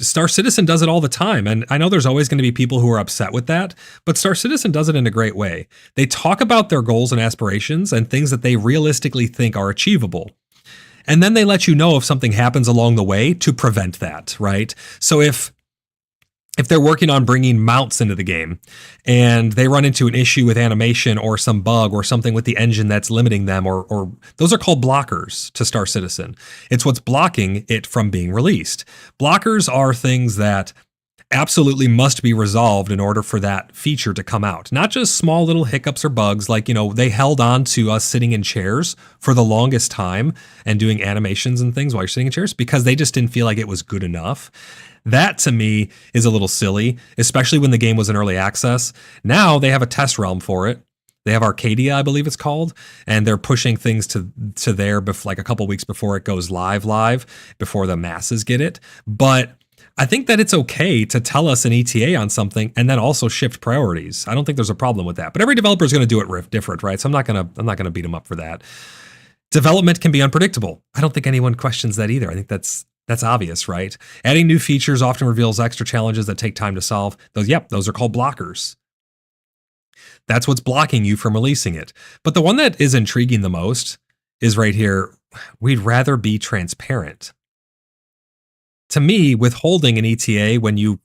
Star Citizen does it all the time, and I know there's always going to be people who are upset with that, but Star Citizen does it in a great way. They talk about their goals and aspirations and things that they realistically think are achievable. And then they let you know if something happens along the way to prevent that, right? So if they're working on bringing mounts into the game and they run into an issue with animation or some bug or something with the engine that's limiting them, or those are called blockers to Star Citizen. It's what's blocking it from being released. Blockers are things that absolutely must be resolved in order for that feature to come out. Not just small little hiccups or bugs like, they held on to us sitting in chairs for the longest time and doing animations and things while you're sitting in chairs because they just didn't feel like it was good enough. That to me is a little silly, especially when the game was in early access. Now they have a test realm for it. They have Arcadia, I believe it's called, and they're pushing things to there like a couple weeks before it goes live, before the masses get it. But I think that it's okay to tell us an ETA on something and then also shift priorities. I don't think there's a problem with that. But every developer is going to do it different, right? So I'm not going to beat them up for that. Development can be unpredictable. I don't think anyone questions that either. I think that's obvious, right? Adding new features often reveals extra challenges that take time to solve. Those are called blockers. That's what's blocking you from releasing it. But the one that is intriguing the most is right here. We'd rather be transparent. To me, withholding an ETA when you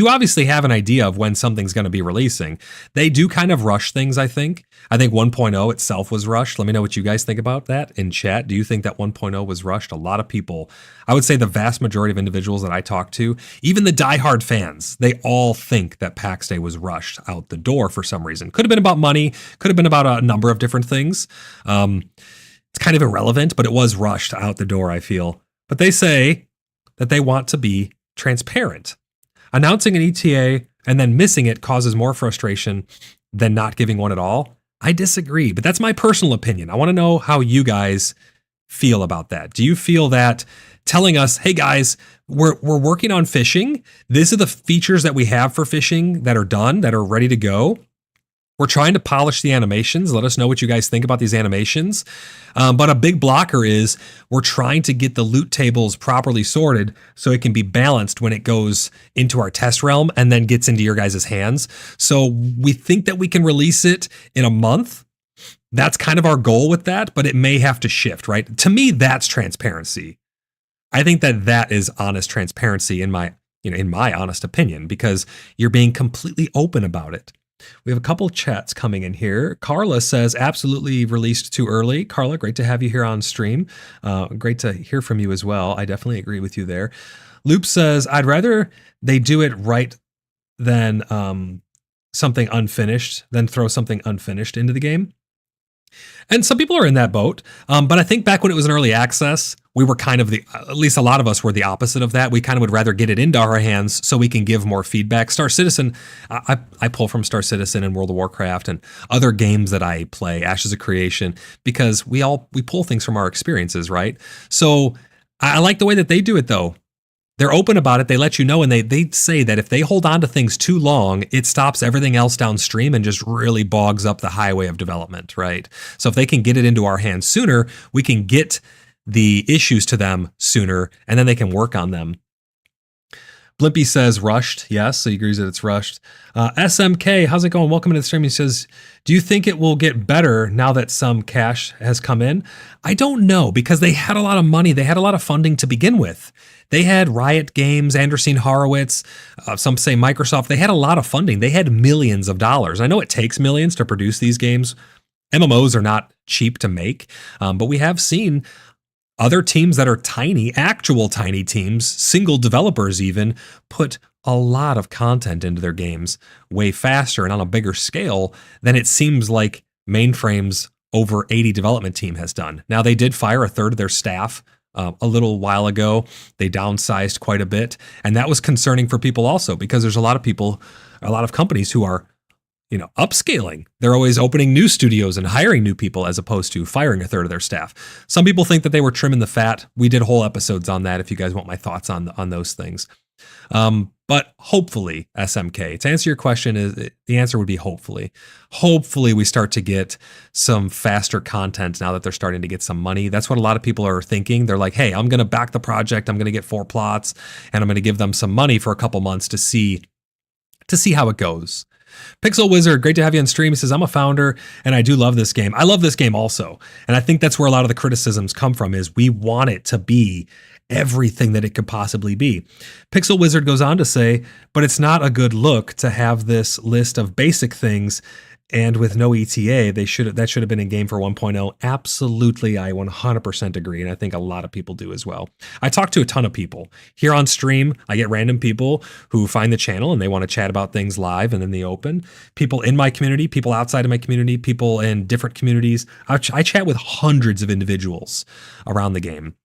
obviously have an idea of when something's going to be releasing, they do kind of rush things, I think. I think 1.0 itself was rushed. Let me know what you guys think about that in chat. Do you think that 1.0 was rushed? A lot of people, I would say the vast majority of individuals that I talk to, even the diehard fans, they all think that PAX Day was rushed out the door for some reason. Could have been about money, could have been about a number of different things. It's kind of irrelevant, but it was rushed out the door, I feel. But they say that they want to be transparent. Announcing an ETA and then missing it causes more frustration than not giving one at all. I disagree, but that's my personal opinion. I want to know how you guys feel about that. Do you feel that telling us, hey guys, we're working on fishing. These are the features that we have for fishing that are done, that are ready to go. We're trying to polish the animations. Let us know what you guys think about these animations. But a big blocker is we're trying to get the loot tables properly sorted so it can be balanced when it goes into our test realm and then gets into your guys' hands. So we think that we can release it in a month. That's kind of our goal with that, but it may have to shift, right? To me, that's transparency. I think that that is honest transparency in my honest opinion, because you're being completely open about it. We have a couple chats coming in here. Carla says, absolutely released too early. Carla, great to have you here on stream. Great to hear from you as well. I definitely agree with you there. Loop says, I'd rather they do it right than something unfinished, than throw something unfinished into the game. And some people are in that boat. But I think back when it was an early access, we were kind of at least a lot of us were the opposite of that. We kind of would rather get it into our hands so we can give more feedback. Star Citizen, I pull from Star Citizen and World of Warcraft and other games that I play, Ashes of Creation, because we pull things from our experiences, right? So I like the way that they do it though. They're open about it. They let you know, and they say that if they hold on to things too long, it stops everything else downstream and just really bogs up the highway of development, right? So if they can get it into our hands sooner, we can get the issues to them sooner, and then they can work on them. Blimpy says rushed. Yes, so he agrees that it's rushed. SMK, how's it going? Welcome to the stream. He says, do you think it will get better now that some cash has come in? I don't know, because they had a lot of money. They had a lot of funding to begin with. They had Riot Games, Andreessen Horowitz, some say Microsoft. They had a lot of funding. They had millions of dollars. I know it takes millions to produce these games. MMOs are not cheap to make, but we have seen other teams that are tiny, actual tiny teams, single developers even, put a lot of content into their games way faster and on a bigger scale than it seems like Mainframe's over 80 development team has done. Now, they did fire a third of their staff a little while ago. They downsized quite a bit, and that was concerning for people also, because there's a lot of companies who are upscaling. They're always opening new studios and hiring new people as opposed to firing a third of their staff. Some people think that they were trimming the fat. We did whole episodes on that if you guys want my thoughts on those things. But hopefully, SMK, to answer your question, the answer would be hopefully. Hopefully we start to get some faster content now that they're starting to get some money. That's what a lot of people are thinking. They're like, hey, I'm going to back the project. I'm going to get 4 plots, and I'm going to give them some money for a couple months to see how it goes. Pixel Wizard, great to have you on stream. He says, I'm a founder and I do love this game. I love this game also. And I think that's where a lot of the criticisms come from, is we want it to be everything that it could possibly be. Pixel Wizard goes on to say, but it's not a good look to have this list of basic things, and with no ETA, that should have been in game for 1.0. Absolutely, I 100% agree, and I think a lot of people do as well. I talk to a ton of people. Here on stream, I get random people who find the channel and they want to chat about things live and in the open. People in my community, people outside of my community, people in different communities. I chat with hundreds of individuals around the game.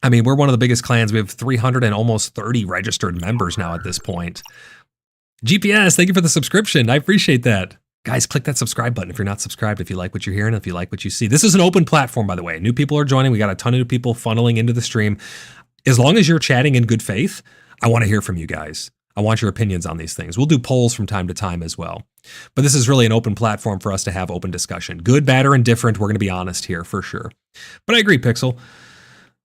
I mean, we're one of the biggest clans. We have 300 and almost 30 registered members now at this point. GPS, thank you for the subscription. I appreciate that. Guys, click that subscribe button if you're not subscribed, if you like what you're hearing, if you like what you see. This is an open platform, by the way. New people are joining. We got a ton of new people funneling into the stream. As long as you're chatting in good faith, I want to hear from you guys. I want your opinions on these things. We'll do polls from time to time as well. But this is really an open platform for us to have open discussion. Good, bad, or indifferent, we're going to be honest here for sure. But I agree, Pixel.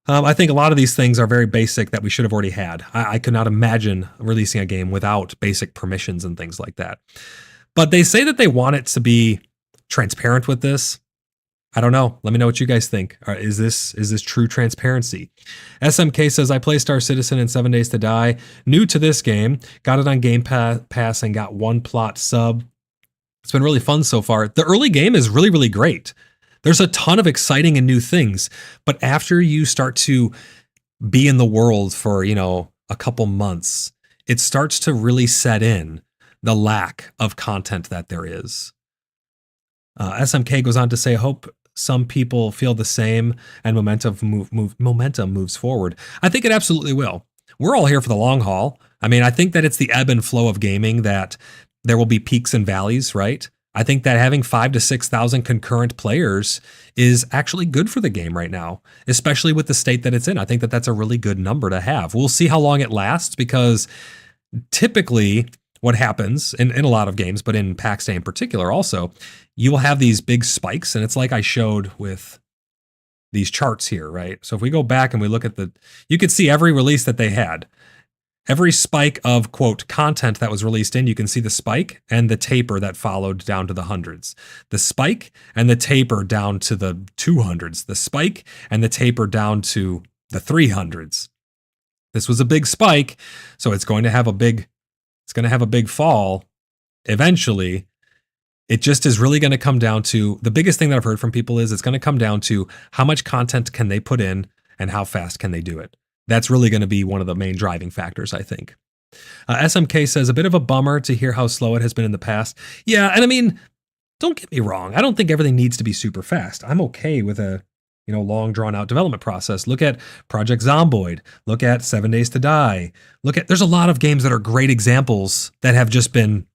I think a lot of these things are very basic that we should have already had. I could not imagine releasing a game without basic permissions and things like that. But they say that they want it to be transparent with this. I don't know. Let me know what you guys think. Is this true transparency? SMK says, I play Star Citizen in 7 Days to Die. New to this game. Got it on Game Pass and got 1 plot sub. It's been really fun so far. The early game is really, really great. There's a ton of exciting and new things. But after you start to be in the world for, a couple months, it starts to really set in the lack of content that there is. SMK goes on to say, hope some people feel the same and momentum moves forward. I think it absolutely will. We're all here for the long haul. I mean, I think that it's the ebb and flow of gaming, that there will be peaks and valleys, right? I think that having 5,000 to 6,000 concurrent players is actually good for the game right now, especially with the state that it's in. I think that that's a really good number to have. We'll see how long it lasts, because typically what happens in a lot of games, but in PaxCast in particular also, you will have these big spikes, and it's like I showed with these charts here, right? So if we go back and we look at you could see every release that they had. Every spike of, quote, content that was released in, you can see the spike and the taper that followed down to the hundreds. The spike and the taper down to the 200s. The spike and the taper down to the 300s. This was a big spike, so it's going to have a big fall eventually. It just is really going to come down to, the biggest thing that I've heard from people is it's going to come down to how much content can they put in and how fast can they do it. That's really going to be one of the main driving factors, I think. SMK says, a bit of a bummer to hear how slow it has been in the past. Yeah, and I mean, don't get me wrong. I don't think everything needs to be super fast. I'm okay with a long drawn out development process. Look at Project Zomboid. Look at 7 Days to Die. There's a lot of games that are great examples that have just been,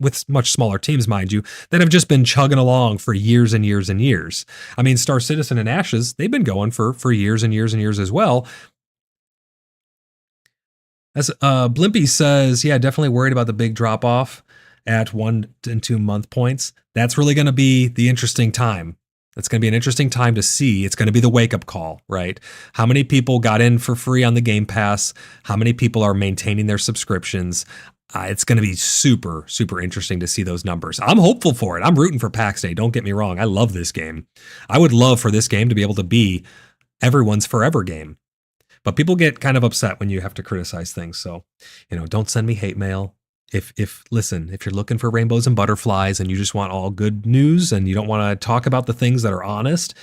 with much smaller teams, mind you, that have just been chugging along for years and years and years. I mean, Star Citizen and Ashes, they've been going for years and years and years as well. As Blimpy says, yeah, definitely worried about the big drop off at 1 and 2 month points. That's really going to be the interesting time. It's going to be an interesting time to see. It's going to be the wake-up call, right? How many people got in for free on the Game Pass? How many people are maintaining their subscriptions? It's going to be super, super interesting to see those numbers. I'm hopeful for it. I'm rooting for PAX Day. Don't get me wrong. I love this game. I would love for this game to be able to be everyone's forever game. But people get kind of upset when you have to criticize things. So, don't send me hate mail. If you're looking for rainbows and butterflies and you just want all good news and you don't want to talk about the things that are honest,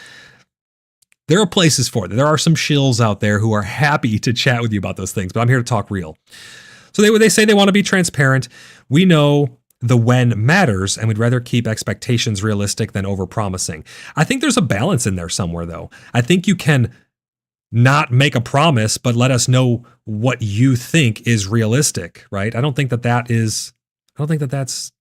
there are places for it. There are some shills out there who are happy to chat with you about those things, but I'm here to talk real. So they say they want to be transparent. We know the when matters, and we'd rather keep expectations realistic than overpromising. I think there's a balance in there somewhere, though. I think you can not make a promise, but let us know what you think is realistic, right? I don't think that that's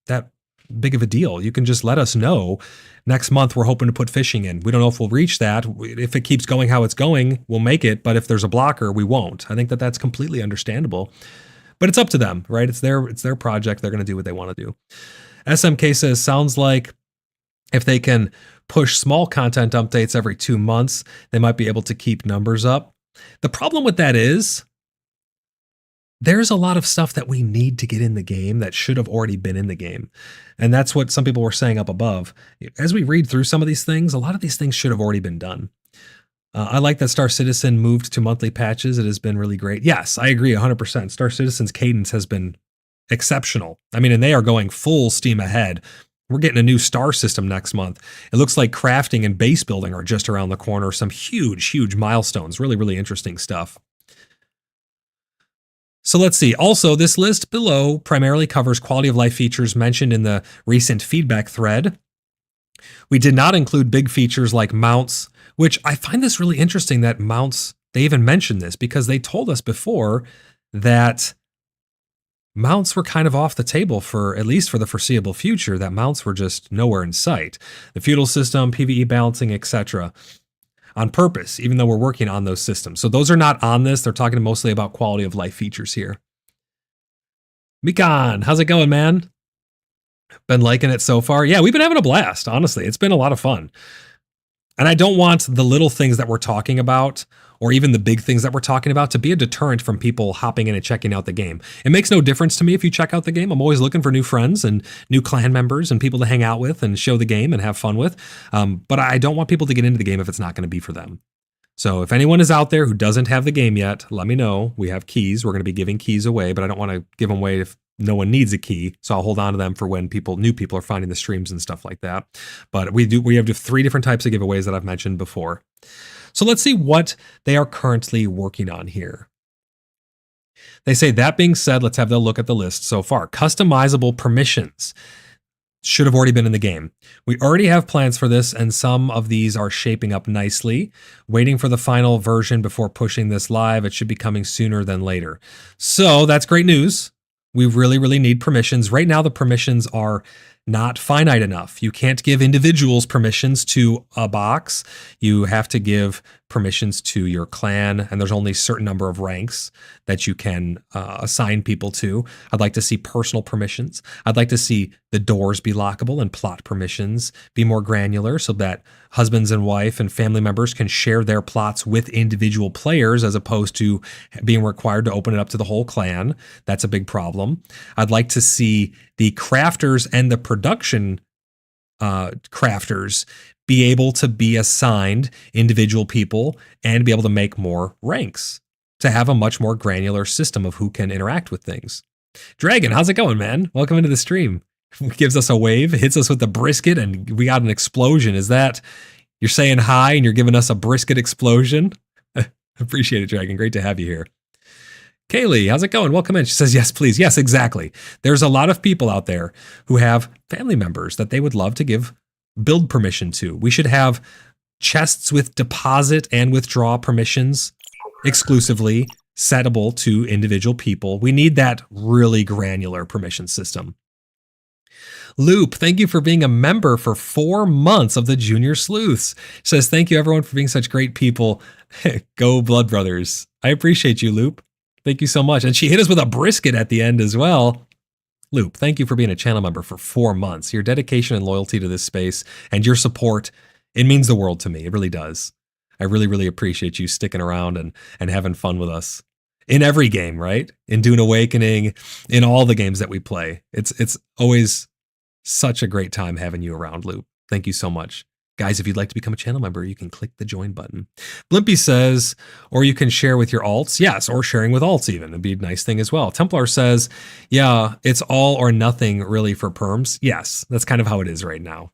that big of a deal. You can just let us know next month we're hoping to put fishing in. We don't know if we'll reach that. If it keeps going how it's going, we'll make it. But if there's a blocker, we won't. I think that that's completely understandable. But it's up to them, right? It's their project. They're going to do what they want to do. SMK says, sounds like if they can push small content updates every 2 months, they might be able to keep numbers up. The problem with that is there's a lot of stuff that we need to get in the game that should have already been in the game. And that's what some people were saying up above. As we read through some of these things, a lot of these things should have already been done. I like that Star Citizen moved to monthly patches. It has been really great. Yes, I agree 100%. Star Citizen's cadence has been exceptional. I mean, and they are going full steam ahead. We're getting a new star system next month. It looks like crafting and base building are just around the corner. Some huge, huge milestones. Really, really interesting stuff. So let's see. Also, this list below primarily covers quality of life features mentioned in the recent feedback thread. We did not include big features like mounts, which I find this really interesting that mounts, they even mentioned this because they told us before that mounts were kind of off the table for at least for the foreseeable future, that mounts were just nowhere in sight. The feudal system, PvE balancing, etc. on purpose, even though we're working on those systems. So those are not on this. They're talking mostly about quality of life features here. Mikan, how's it going, man? Been liking it so far? Yeah, we've been having a blast, honestly. It's been a lot of fun. And I don't want the little things that we're talking about, or even the big things that we're talking about, to be a deterrent from people hopping in and checking out the game. It makes no difference to me if you check out the game. I'm always looking for new friends and new clan members and people to hang out with and show the game and have fun with. But I don't want people to get into the game if it's not going to be for them. So if anyone is out there who doesn't have the game yet, let me know. We have keys. We're going to be giving keys away, but I don't want to give them away if no one needs a key. So I'll hold on to them for when new people are finding the streams and stuff like that. But we have 3 different types of giveaways that I've mentioned before. So let's see what they are currently working on here. They say, that being said, let's have a look at the list so far. Customizable permissions should have already been in the game. We already have plans for this, and some of these are shaping up nicely. Waiting for the final version before pushing this live. It should be coming sooner than later. So that's great news. We really, really need permissions. Right now, the permissions are not finite enough. You can't give individuals permissions to a box. You have to give permissions to your clan, and there's only a certain number of ranks that you can assign people to. I'd like to see personal permissions. I'd like to see the doors be lockable and plot permissions be more granular so that husbands and wife and family members can share their plots with individual players as opposed to being required to open it up to the whole clan. That's a big problem. I'd like to see the crafters and the production crafters be able to be assigned individual people and be able to make more ranks. to have a much more granular system of who can interact with things. Dragon, how's it going, man? Welcome into the stream. Gives us a wave, hits us with a brisket, and we got an explosion. Is that you're saying hi and you're giving us a brisket explosion? Appreciate it, Dragon. Great to have you here. Kaylee, how's it going? Welcome in. She says, yes, please. Yes, exactly. There's a lot of people out there who have family members that they would love to give build permission to. We should have chests with deposit and withdraw permissions exclusively settable to individual people. We need that really granular permission system. Loop, thank you for being a member for 4 months of the Junior Sleuths. Says, thank you everyone for being such great people. Go Blood Brothers. I appreciate you, Loop. Thank you so much. And she hit us with a brisket at the end as well. Loop, thank you for being a channel member for 4 months. Your dedication and loyalty to this space and your support, it means the world to me. It really does. I really, really appreciate you sticking around and having fun with us. In every game, right? In Dune Awakening, in all the games that we play. It's always such a great time having you around, Loop. Thank you so much. Guys, if you'd like to become a channel member, you can click the join button. Blimpy says, or you can share with your alts. Yes, or sharing with alts even. It'd be a nice thing as well. Templar says, yeah, it's all or nothing really for perms. Yes, that's kind of how it is right now.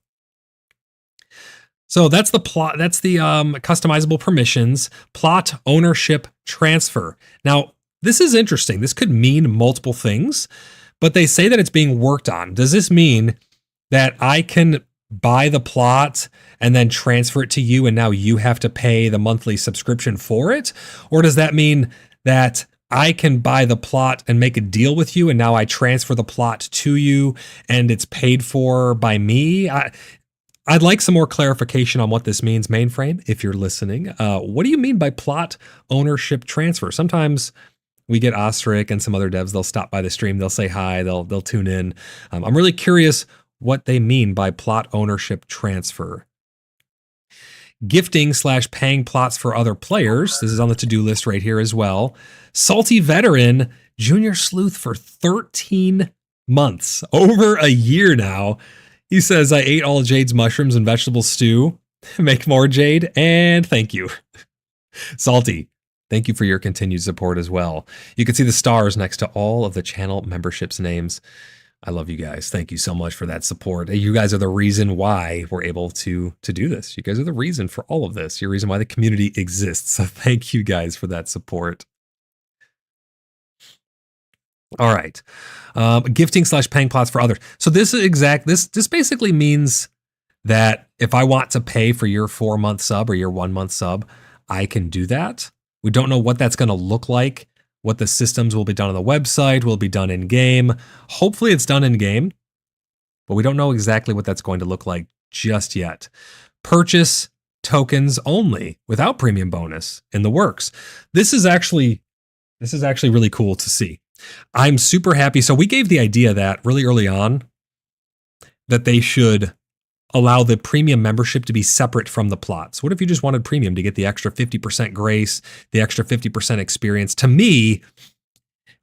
So that's the plot. That's the customizable permissions, plot ownership transfer. Now, this is interesting. This could mean multiple things, but they say that it's being worked on. Does this mean that I can buy the plot and then transfer it to you and now you have to pay the monthly subscription for it? Or does that mean that I can buy the plot and make a deal with you and now I transfer the plot to you and it's paid for by me? I'd like some more clarification on what this means, Mainframe, if you're listening. What do you mean by plot ownership transfer? Sometimes we get Ostrich and some other devs, they'll stop by the stream, they'll say hi, they'll tune in. I'm really curious what they mean by plot ownership transfer. Gifting/paying plots for other players. This is on the to-do list right here as well. Salty Veteran, Junior Sleuth for 13 months, over a year now. He says, I ate all Jade's mushrooms and vegetable stew. Make more, Jade, and thank you. Salty, thank you for your continued support as well. You can see the stars next to all of the channel memberships names. I love you guys. Thank you so much for that support. You guys are the reason why we're able to do this. You guys are the reason for all of this. You're the reason why the community exists. So thank you guys for that support. All right. Gifting/paying plots for others. So this basically means that if I want to pay for your 4-month sub or your 1-month sub, I can do that. We don't know what that's going to look like. What the systems will be done on the website, will be done in game. Hopefully it's done in game, but we don't know exactly what that's going to look like just yet. Purchase tokens only without premium bonus in the works. This is actually really cool to see. I'm super happy. So we gave the idea that really early on that they should allow the premium membership to be separate from the plots. What if you just wanted premium to get the extra 50% grace, the extra 50% experience? To me,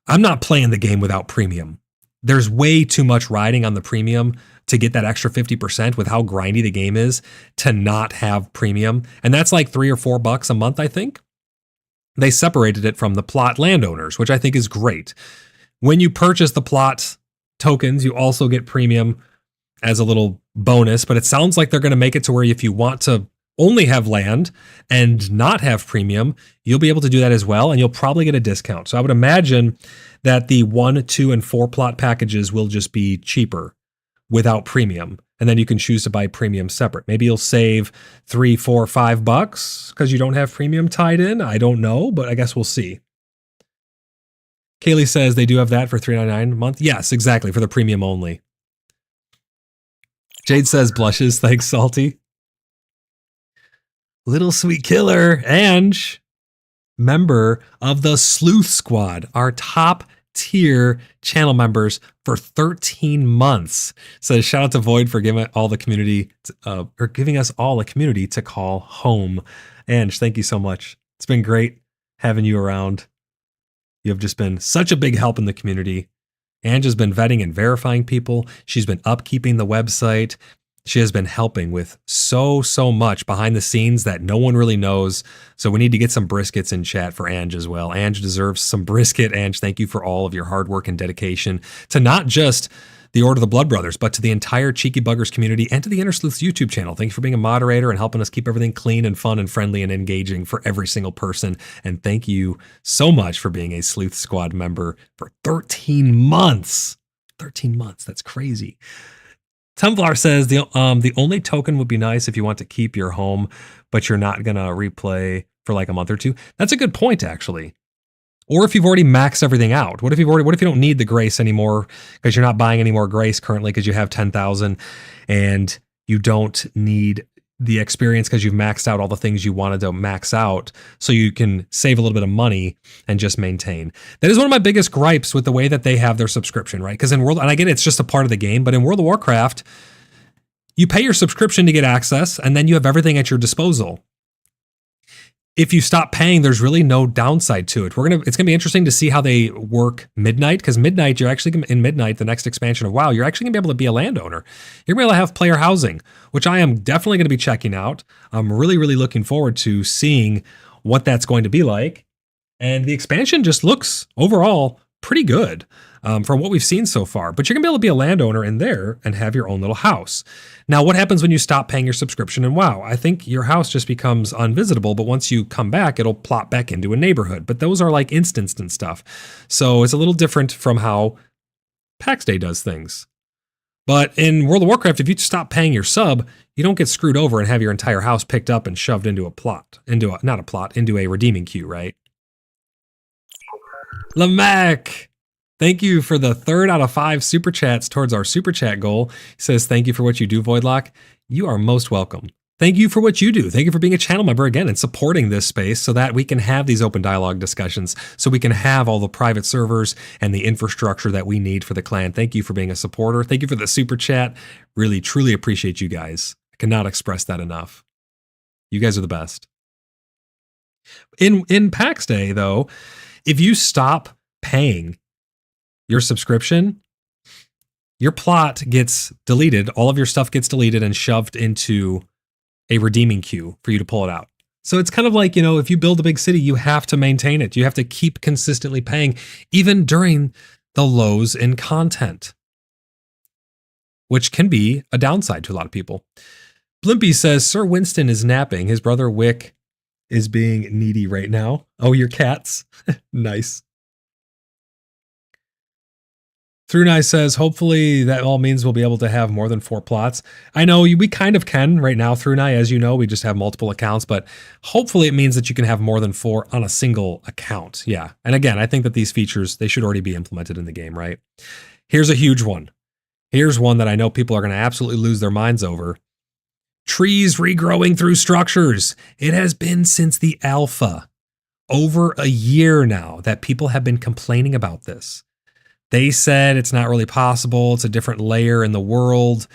I'm not playing the game without premium. There's way too much riding on the premium to get that extra 50% with how grindy the game is to not have premium. And that's like $3 or $4 a month, I think. They separated it from the plot landowners, which I think is great. When you purchase the plot tokens, you also get premium as a little bonus, but it sounds like they're going to make it to where if you want to only have land and not have premium, you'll be able to do that as well, and you'll probably get a discount. So I would imagine that the 1, 2, and 4 plot packages will just be cheaper without premium, and then you can choose to buy premium separate. Maybe you'll save $3, $4, $5 because you don't have premium tied in. I don't know, but I guess we'll see. Kaylee says they do have that for $3.99 a month. Yes, exactly, for the premium only. Jade says blushes. Thanks, Salty. Little Sweet Killer, Ange, member of the Sleuth Squad, our top tier channel members for 13 months. Says shout out to Void for giving all the community, or giving us all a community to call home. Ange, thank you so much. It's been great having you around. You have just been such a big help in the community. Ange has been vetting and verifying people. She's been upkeeping the website. She has been helping with so much behind the scenes that no one really knows. So we need to get some briskets in chat for Ange as well. Ange deserves some brisket. Ange, thank you for all of your hard work and dedication to not just the Order of the Blood Brothers, but to the entire Cheeky Buggers community and to the Inner Sleuths YouTube channel. Thank you for being a moderator and helping us keep everything clean and fun and friendly and engaging for every single person. And thank you so much for being a Sleuth Squad member for 13 months. 13 months. That's crazy. Tumblr says the only token would be nice if you want to keep your home, but you're not going to replay for like a month or two. That's a good point, actually. Or if you've already maxed everything out. What if you don't need the grace anymore because you're not buying any more grace currently because you have 10,000 and you don't need the experience because you've maxed out all the things you wanted to max out, so you can save a little bit of money and just maintain. That is one of my biggest gripes with the way that they have their subscription, right? Because in World, and I get it's just a part of the game, but in World of Warcraft, you pay your subscription to get access, and then you have everything at your disposal. If you stop paying, there's really no downside to it. It's gonna be interesting to see how they work Midnight, because Midnight, you're actually in Midnight, the next expansion of WoW, you're actually gonna be able to be a landowner. You're gonna be able to have player housing, which I am definitely gonna be checking out. I'm really looking forward to seeing what that's going to be like. And the expansion just looks overall pretty good from what we've seen so far. But you're gonna be able to be a landowner in there and have your own little house. Now, what happens when you stop paying your subscription in WoW? I think your house just becomes unvisitable, but once you come back, it'll plop back into a neighborhood. But those are like instanced and stuff. So it's a little different from how PAX Day does things. But in World of Warcraft, if you stop paying your sub, you don't get screwed over and have your entire house picked up and shoved into into a redeeming queue, right? Lamech, thank you for the 3rd out of 5 super chats towards our super chat goal. He says, thank you for what you do, Voidlock. You are most welcome. Thank you for what you do. Thank you for being a channel member again and supporting this space so that we can have these open dialogue discussions, so we can have all the private servers and the infrastructure that we need for the clan. Thank you for being a supporter. Thank you for the super chat. Really, truly appreciate you guys. I cannot express that enough. You guys are the best. In PAX Day, though, if you stop paying your subscription, your plot gets deleted. All of your stuff gets deleted and shoved into a redeeming queue for you to pull it out. So it's kind of like, if you build a big city, you have to maintain it. You have to keep consistently paying, even during the lows in content, which can be a downside to a lot of people. Blimpy says, Sir Winston is napping. His brother Wick is being needy right now. Oh, your cats. Nice. Thrunai says, hopefully that all means we'll be able to have more than 4 plots. I know we kind of can right now, Thrunai. As you know, we just have multiple accounts, but hopefully it means that you can have more than 4 on a single account. Yeah. And again, I think that these features, they should already be implemented in the game, right? Here's a huge one. Here's one that I know people are going to absolutely lose their minds over. Trees regrowing through structures. It has been since the alpha, over a year now, that people have been complaining about this. They said it's not really possible. It's a different layer in the world.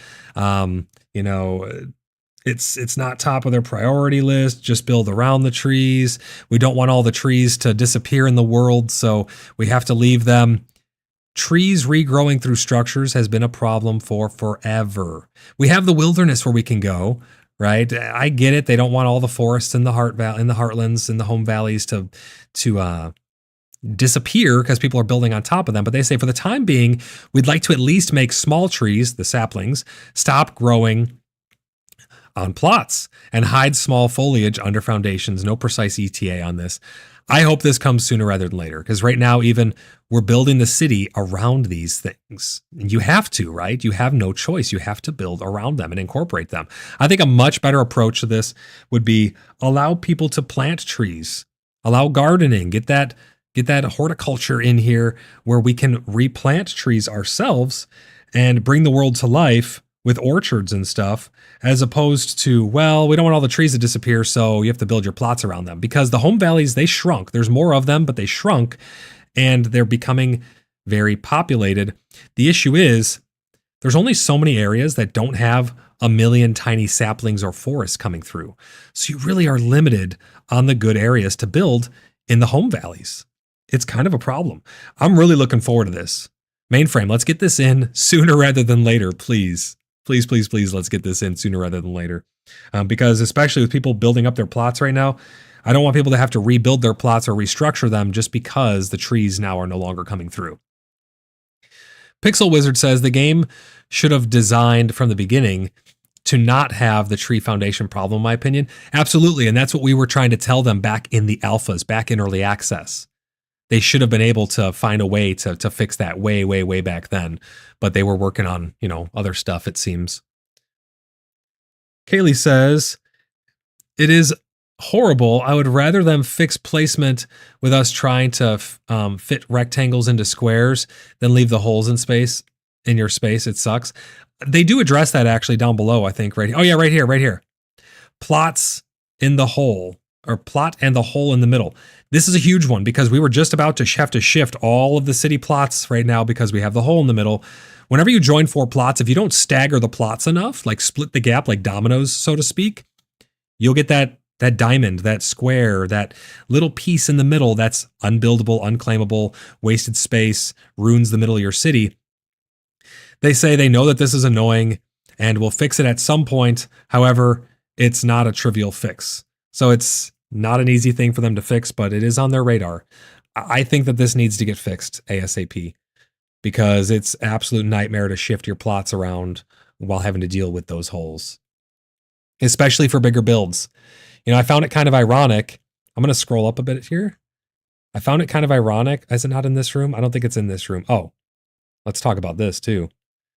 It's not top of their priority list. Just build around the trees. We don't want all the trees to disappear in the world, so we have to leave them. Trees regrowing through structures has been a problem for forever. We have the wilderness where we can go, right? I get it. They don't want all the forests in the heartlands, in the home valleys to disappear because people are building on top of them. But they say for the time being, we'd like to at least make small trees, the saplings, stop growing on plots and hide small foliage under foundations. No precise ETA on this. I hope this comes sooner rather than later, because right now even we're building the city around these things. And you have to, right? You have no choice. You have to build around them and incorporate them. I think a much better approach to this would be allow people to plant trees, allow gardening, get that horticulture in here where we can replant trees ourselves and bring the world to life with orchards and stuff, as opposed to, well, we don't want all the trees to disappear, so you have to build your plots around them. Because the home valleys, they shrunk. There's more of them, but they shrunk, and they're becoming very populated. The issue is there's only so many areas that don't have a million tiny saplings or forests coming through. So you really are limited on the good areas to build in the home valleys. It's kind of a problem. I'm really looking forward to this. Mainframe, let's get this in sooner rather than later, please. Please, please, please, let's get this in sooner rather than later. Because especially with people building up their plots right now, I don't want people to have to rebuild their plots or restructure them just because the trees now are no longer coming through. Pixel Wizard says the game should have designed from the beginning to not have the tree foundation problem, in my opinion. Absolutely, and that's what we were trying to tell them back in the alphas, back in early access. They should have been able to find a way to fix that way, way, way back then. But they were working on, other stuff, it seems. Kaylee says, it is horrible. I would rather them fix placement with us trying to fit rectangles into squares than leave the holes in your space. It sucks. They do address that actually down below, I think, right here. Oh yeah, right here. Plots in the hole, or plot and the hole in the middle. This is a huge one because we were just about to have to shift all of the city plots right now because we have the hole in the middle. Whenever you join 4 plots, if you don't stagger the plots enough, like split the gap like dominoes, so to speak, you'll get that diamond, that square, that little piece in the middle that's unbuildable, unclaimable, wasted space, ruins the middle of your city. They say they know that this is annoying and will fix it at some point. However, it's not a trivial fix. So it's not an easy thing for them to fix, but it is on their radar. I think that this needs to get fixed ASAP because it's absolute nightmare to shift your plots around while having to deal with those holes, especially for bigger builds. I found it kind of ironic. I'm going to scroll up a bit here. I found it kind of ironic. Is it not in this room? I don't think it's in this room. Oh, let's talk about this too.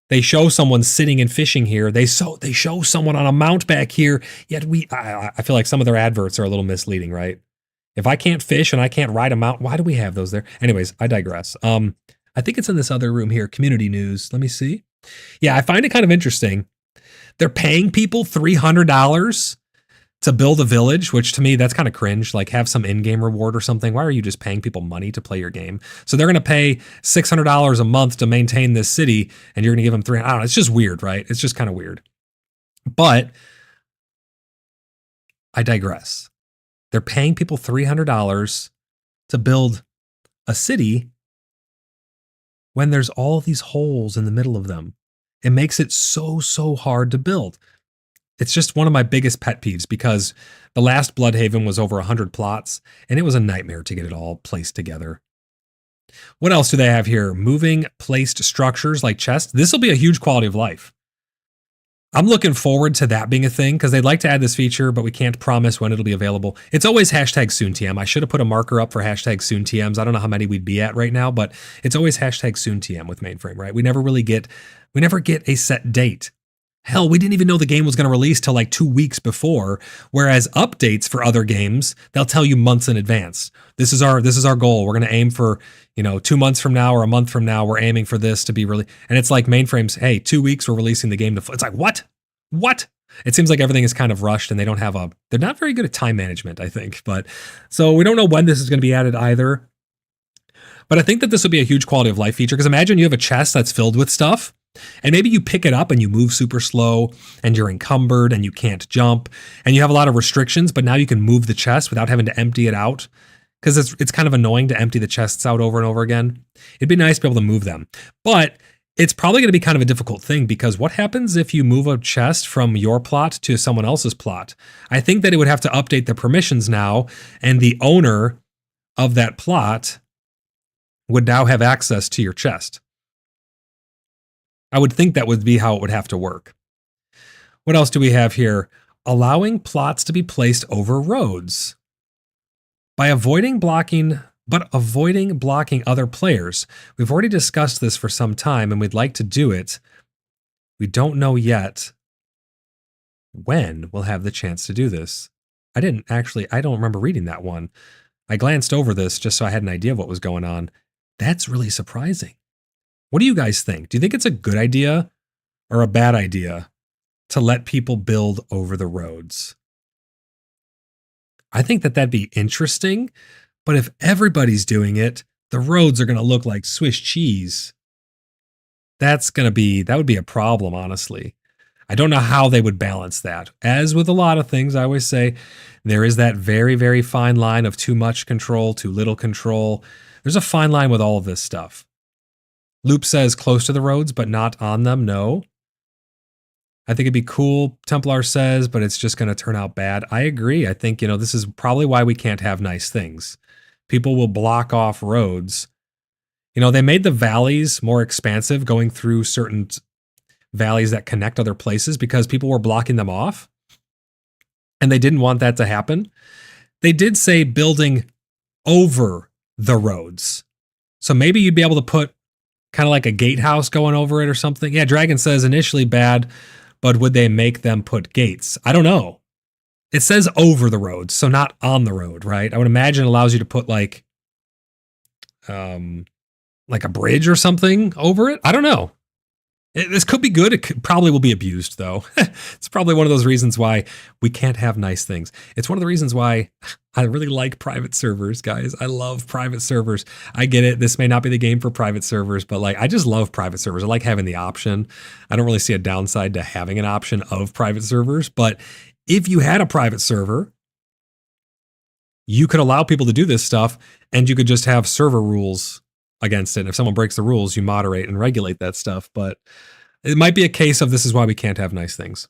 They show someone sitting and fishing here. They show someone on a mount back here. Yet I feel like some of their adverts are a little misleading, right? If I can't fish and I can't ride a mount, why do we have those there? Anyways, I digress. I think it's in this other room here, community news. Let me see. Yeah, I find it kind of interesting. They're paying people $300 to build a village, which to me, that's kind of cringe. Like have some in-game reward or something. Why are you just paying people money to play your game? So they're going to pay $600 a month to maintain this city and you're going to give them $300. I don't know. It's just weird, right? It's just kind of weird. But I digress. They're paying people $300 to build a city when there's all these holes in the middle of them. It makes it so hard to build. It's just one of my biggest pet peeves because the last Bloodhaven was over 100 plots and it was a nightmare to get it all placed together. What else do they have here? Moving placed structures like chests. This will be a huge quality of life. I'm looking forward to that being a thing because they'd like to add this feature, but we can't promise when it'll be available. It's always #SoonTM. I should have put a marker up for #SoonTMs. I don't know how many we'd be at right now, but it's always #SoonTM with Mainframe, right? We never get a set date. Hell, we didn't even know the game was going to release till like 2 weeks before, whereas updates for other games, they'll tell you months in advance. This is our goal. We're going to aim for, 2 months from now or a month from now, we're aiming for this to be really, and it's like Mainframe's, hey, 2 weeks we're releasing the game to, it's like, what? It seems like everything is kind of rushed and they're not very good at time management, I think. But so we don't know when this is going to be added either. But I think that this will be a huge quality of life feature because imagine you have a chest that's filled with stuff. And maybe you pick it up and you move super slow and you're encumbered and you can't jump and you have a lot of restrictions, but now you can move the chest without having to empty it out because it's kind of annoying to empty the chests out over and over again. It'd be nice to be able to move them, but it's probably going to be kind of a difficult thing because what happens if you move a chest from your plot to someone else's plot? I think that it would have to update the permissions now and the owner of that plot would now have access to your chest. I would think that would be how it would have to work. What else do we have here? Allowing plots to be placed over roads. By avoiding blocking other players. We've already discussed this for some time and we'd like to do it. We don't know yet when we'll have the chance to do this. I don't remember reading that one. I glanced over this just so I had an idea of what was going on. That's really surprising. What do you guys think? Do you think it's a good idea or a bad idea to let people build over the roads? I think that that'd be interesting, but if everybody's doing it, the roads are going to look like Swiss cheese. That would be a problem, honestly. I don't know how they would balance that. As with a lot of things, I always say there is that very, very fine line of too much control, too little control. There's a fine line with all of this stuff. Loop says close to the roads, but not on them. No. I think it'd be cool, Templar says, but it's just going to turn out bad. I agree. I think, this is probably why we can't have nice things. People will block off roads. They made the valleys more expansive going through certain valleys that connect other places because people were blocking them off. And they didn't want that to happen. They did say building over the roads. So maybe you'd be able to put kind of like a gatehouse going over it or something. Yeah, Dragon says initially bad, but would they make them put gates? I don't know. It says over the roads, so not on the road, right? I would imagine it allows you to put like a bridge or something over it. I don't know. This could be good. It probably will be abused, though. It's probably one of those reasons why we can't have nice things. It's one of the reasons why I really like private servers, guys. I love private servers. I get it. This may not be the game for private servers, but I just love private servers. I like having the option. I don't really see a downside to having an option of private servers. But if you had a private server, you could allow people to do this stuff, and you could just have server rules against it. And if someone breaks the rules, you moderate and regulate that stuff. But it might be a case of this is why we can't have nice things.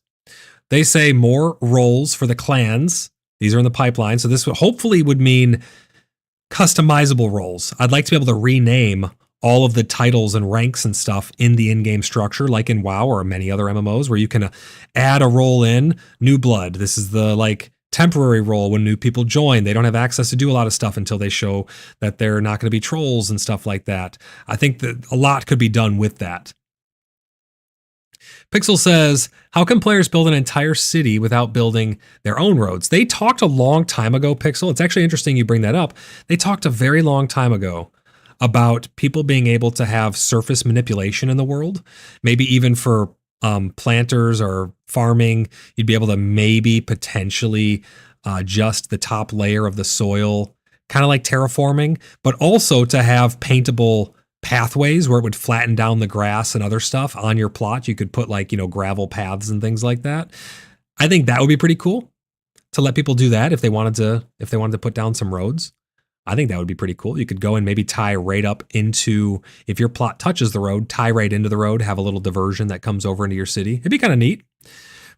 They say more roles for the clans. These are in the pipeline. So this hopefully would mean customizable roles. I'd like to be able to rename all of the titles and ranks and stuff in the in-game structure, like in WoW or many other MMOs, where you can add a role in new blood. This is the temporary role when new people join. They don't have access to do a lot of stuff until they show that they're not going to be trolls and stuff like that. I think that a lot could be done with that. Pixel says, how can players build an entire city without building their own roads? They talked a long time ago, Pixel. It's actually interesting you bring that up. They talked a very long time ago about people being able to have surface manipulation in the world, maybe even for planters or farming. You'd be able to maybe potentially adjust the top layer of the soil, kind of like terraforming, but also to have paintable pathways where it would flatten down the grass and other stuff on your plot. You could put gravel paths and things like that. I think that would be pretty cool to let people do that if they wanted to put down some roads. I think that would be pretty cool. You could go and maybe tie right up into, if your plot touches the road, tie right into the road, have a little diversion that comes over into your city. It'd be kind of neat.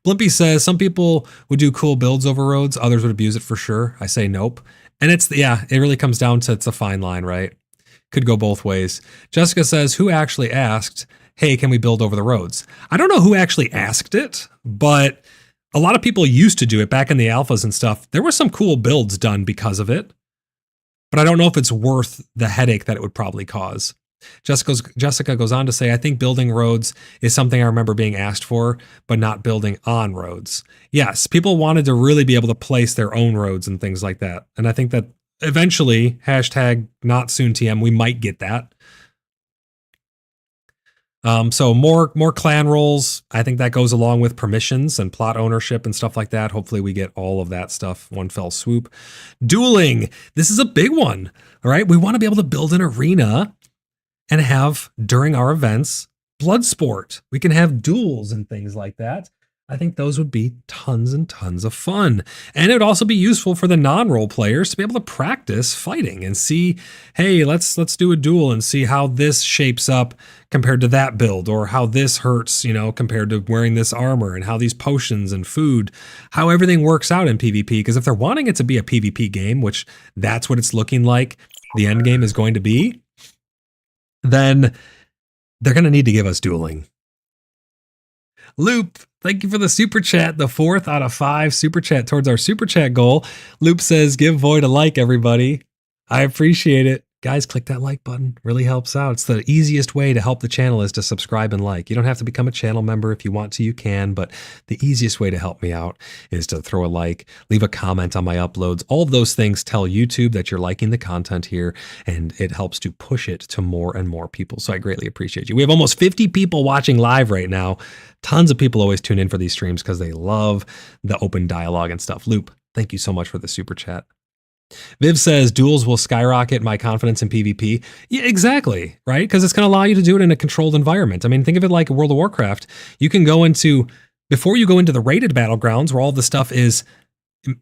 Blimpy says some people would do cool builds over roads. Others would abuse it for sure. I say nope. And it really comes down to, it's a fine line, right? Could go both ways. Jessica says, who actually asked, hey, can we build over the roads? I don't know who actually asked it, but a lot of people used to do it back in the alphas and stuff. There were some cool builds done because of it. But I don't know if it's worth the headache that it would probably cause. Jessica goes on to say, I think building roads is something I remember being asked for, but not building on roads. Yes, people wanted to really be able to place their own roads and things like that. And I think that eventually, #NotSoonTM, we might get that. So more clan roles. I think that goes along with permissions and plot ownership and stuff like that. Hopefully we get all of that stuff one fell swoop. Dueling. This is a big one. All right. We want to be able to build an arena and have, during our events, blood sport. We can have duels and things like that. I think those would be tons and tons of fun. And it would also be useful for the non-role players to be able to practice fighting and see, hey, let's do a duel and see how this shapes up compared to that build, or how this hurts, compared to wearing this armor, and how these potions and food, how everything works out in PvP. Because if they're wanting it to be a PvP game, which that's what it's looking like the end game is going to be, then they're going to need to give us dueling. Loop, thank you for the super chat, the 4th out of 5 super chat towards our super chat goal. Loop says, give Void a like, everybody. I appreciate it. Guys, click that like button. Really helps out. It's the easiest way to help the channel is to subscribe and like. You don't have to become a channel member. If you want to, you can, but the easiest way to help me out is to throw a like, leave a comment on my uploads. All of those things tell YouTube that you're liking the content here, and it helps to push it to more and more people. So I greatly appreciate you. We have almost 50 people watching live right now. Tons of people always tune in for these streams because they love the open dialogue and stuff. Loop, thank you so much for the super chat. Viv says duels will skyrocket my confidence in PvP. Yeah, exactly, right? Because it's going to allow you to do it in a controlled environment. I mean, think of it like World of Warcraft. You can go into, before you go into the rated battlegrounds where all the stuff is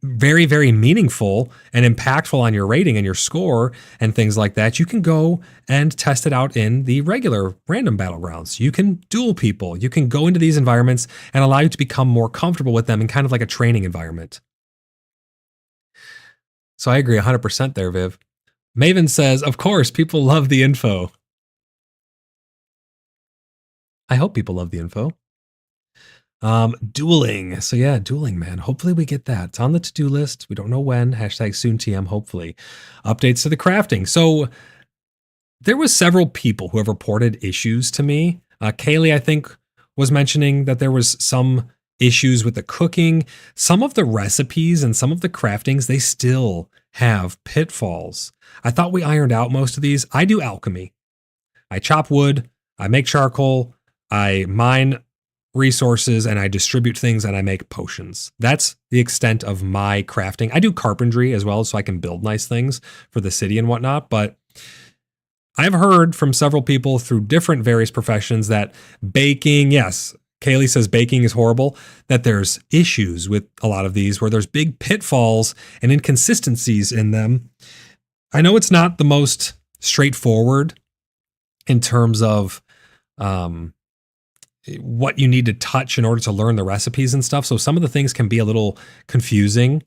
very, very meaningful and impactful on your rating and your score and things like that, you can go and test it out in the regular random battlegrounds. You can duel people. You can go into these environments and allow you to become more comfortable with them in kind of like a training environment. So I agree 100% there, Viv. Maven says, of course, people love the info. I hope people love the info. Dueling. So yeah, dueling, man. Hopefully we get that. It's on the to-do list. We don't know when. Hashtag soon TM, hopefully. Updates to the crafting. So there was several people who have reported issues to me. Kaylee, I think, was mentioning that there was some issues with the cooking. Some of the recipes and some of the craftings, they still have pitfalls. I thought we ironed out most of these. I do alchemy. I chop wood. I make charcoal. I mine resources and I distribute things and I make potions. That's the extent of my crafting. I do carpentry as well, so I can build nice things for the city and whatnot. But I've heard from several people through different various professions that baking, yes, Kaylee says baking is horrible, that there's issues with a lot of these where there's big pitfalls and inconsistencies in them. I know it's not the most straightforward in terms of what you need to touch in order to learn the recipes and stuff. So some of the things can be a little confusing.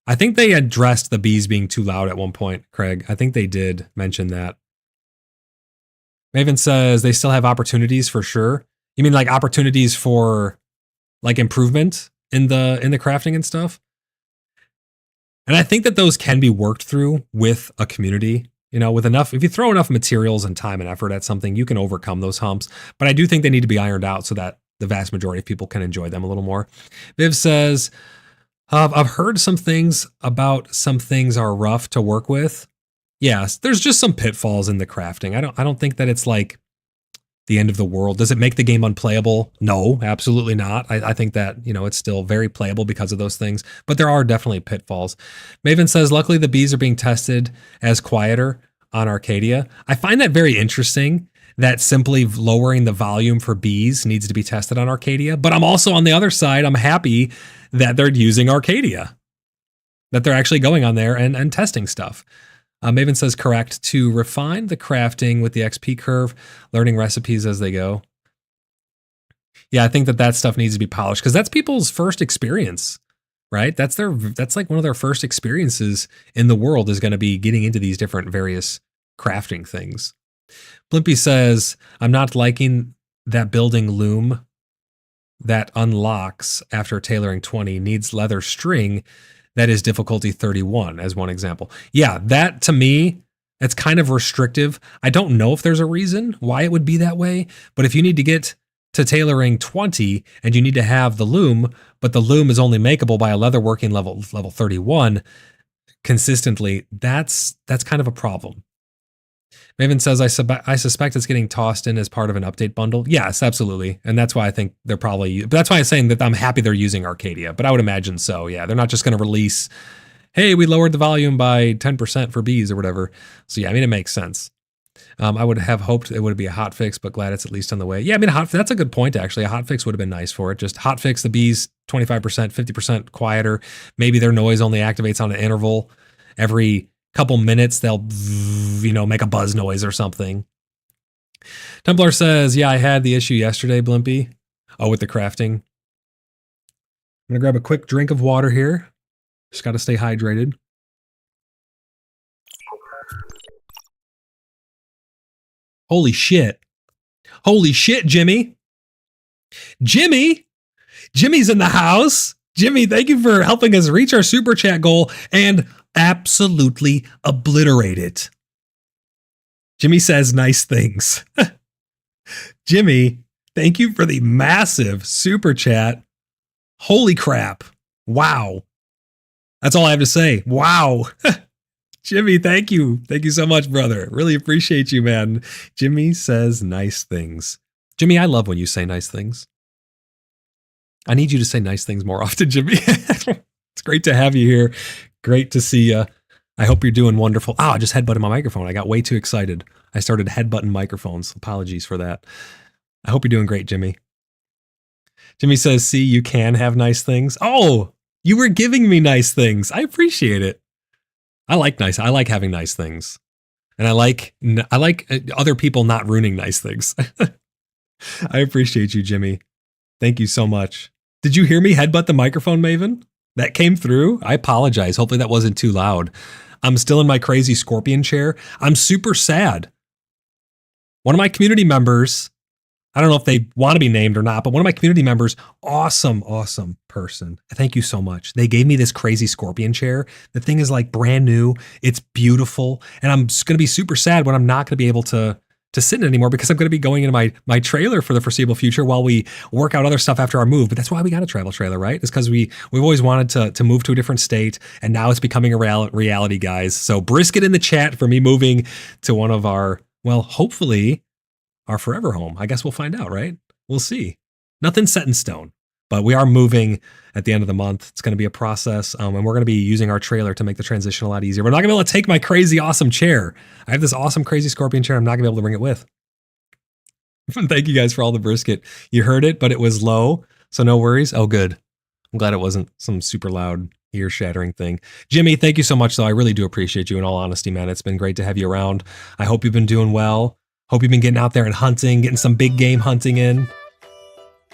I think they addressed the bees being too loud at one point, Craig. I think they did mention that. Maven says they still have opportunities for sure. You mean like opportunities for like improvement in the crafting and stuff? And I think that those can be worked through with a community. You know, with enough, if you throw enough materials and time and effort at something, you can overcome those humps. But I do think they need to be ironed out so that the vast majority of people can enjoy them a little more. Viv says, I've heard some things about some things are rough to work with. Yes, there's just some pitfalls in the crafting. I don't think that it's like the end of the world. Does it make the game unplayable? No, absolutely not. I think that, you know, it's still very playable because of those things, but there are definitely pitfalls. Maven says, luckily the bees are being tested as quieter on Arcadia. I find that very interesting that simply lowering the volume for bees needs to be tested on Arcadia, but I'm also on the other side, I'm happy that they're using Arcadia, that they're actually going on there and testing stuff. Maven says, correct, to refine the crafting with the XP curve, learning recipes as they go. Yeah, I think that stuff needs to be polished because that's people's first experience, right? That's like one of their first experiences in the world is going to be getting into these different various crafting things. Blimpy says, I'm not liking that building loom that unlocks after tailoring 20 needs leather string. That is difficulty 31 as one example. Yeah, that to me, that's kind of restrictive. I don't know if there's a reason why it would be that way, but if you need to get to tailoring 20 and you need to have the loom, but the loom is only makeable by a leather working level 31 consistently, that's kind of a problem. Maven says, I suspect it's getting tossed in as part of an update bundle. Yes, absolutely. And that's why I think they're probably, but that's why I'm saying that I'm happy they're using Arcadia, but I would imagine so. Yeah, they're not just going to release, hey, we lowered the volume by 10% for bees or whatever. So yeah, I mean, it makes sense. I would have hoped it would be a hotfix, but glad it's at least on the way. Yeah, I mean, that's a good point, actually. A hotfix would have been nice for it. Just hotfix the bees 25%, 50% quieter. Maybe their noise only activates on an interval. Every couple minutes, they'll, you know, make a buzz noise or something. Templar says, yeah, I had the issue yesterday, Blimpy. Oh, with the crafting. I'm going to grab a quick drink of water here. Just got to stay hydrated. Holy shit. Holy shit, Jimmy. Jimmy's in the house. Jimmy, thank you for helping us reach our super chat goal and absolutely obliterate it. Jimmy says nice things. Jimmy, thank you for the massive super chat. Holy crap. Wow. That's all I have to say. Wow. Jimmy, thank you. Thank you so much, brother. Really appreciate you, man. Jimmy says nice things. Jimmy, I love when you say nice things. I need you to say nice things more often, Jimmy. It's great to have you here. Great to see you. I hope you're doing wonderful. I just headbutted my microphone. I got way too excited. I started headbutting microphones. Apologies for that. I hope you're doing great, Jimmy. Jimmy says, see, you can have nice things. Oh, You were giving me nice things. I appreciate it. I like having nice things. And I like other people not ruining nice things. I appreciate you, Jimmy. Thank you so much. Did you hear me headbutt the microphone, Maven? That came through? I apologize. Hopefully that wasn't too loud. I'm still in my crazy scorpion chair. I'm super sad. One of my community members, I don't know if they want to be named or not, but one of my community members, awesome person. Thank you so much. They gave me this crazy scorpion chair. The thing is like brand new. It's beautiful. And I'm going to be super sad when I'm not going to be able to sit in it anymore because I'm going to be going into my trailer for the foreseeable future while we work out other stuff after our move. But that's why we got a travel trailer, right? It's because we've always wanted to move to a different state, and now it's becoming a reality, guys. So brisket in the chat for me moving to one of our, well, hopefully our forever home. I guess we'll find out, right? We'll see. Nothing's set in stone, but we are moving at the end of the month. It's going to be a process, and we're going to be using our trailer to make the transition a lot easier. We're not going to be able to take my crazy, awesome chair. I have this awesome, crazy scorpion chair. I'm not going to be able to bring it with. Thank you guys for all the brisket. You heard it, but it was low, so no worries. Oh, good. I'm glad it wasn't some super loud, ear-shattering thing. Jimmy, thank you so much, though. I really do appreciate you, in all honesty, man. It's been great to have you around. I hope you've been doing well. Hope you've been getting out there and hunting, getting some big game hunting in.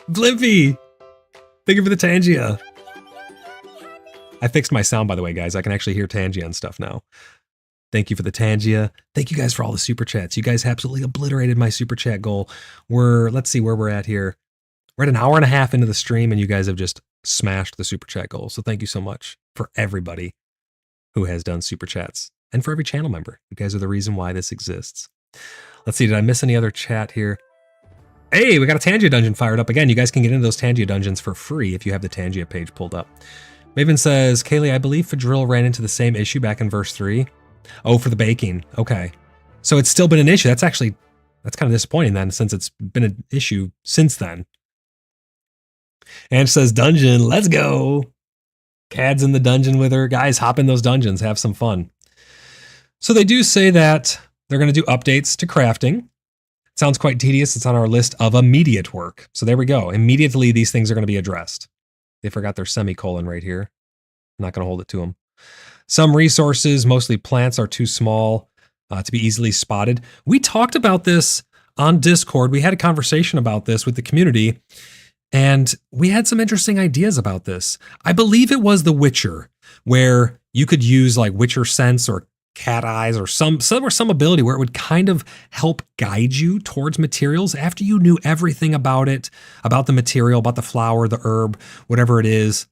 Blimpy! Thank you for the Tangia. I fixed my sound, by the way, guys. I can actually hear Tangia and stuff now. Thank you for the Tangia. Thank you guys for all the super chats. You guys absolutely obliterated my super chat goal. Let's see where we're at here. We're at an hour and a half into the stream, and you guys have just smashed the super chat goal. So thank you so much for everybody who has done super chats, and for every channel member. You guys are the reason why this exists. Let's see, did I miss any other chat here? Hey, we got a Tangia dungeon fired up again. You guys can get into those Tangia dungeons for free if you have the Tangia page pulled up. Maven says, Kaylee, I believe Fadril ran into the same issue back in verse 3. Oh, for the baking. Okay. So it's still been an issue. That's kind of disappointing then, since it's been an issue since then. And says, dungeon, let's go. Cad's in the dungeon with her. Guys, hop in those dungeons. Have some fun. So they do say that they're going to do updates to crafting. It sounds quite tedious. It's on our list of immediate work. So there we go. Immediately, these things are going to be addressed. They forgot their semicolon right here. I'm not going to hold it to them. Some resources, mostly plants, are too small to be easily spotted. We talked about this on Discord. We had a conversation about this with the community, and we had some interesting ideas about this. I believe it was The Witcher, where you could use like Witcher sense or cat eyes or some ability where it would kind of help guide you towards materials after you knew everything about it, about the material, about the flower, the herb, whatever it is.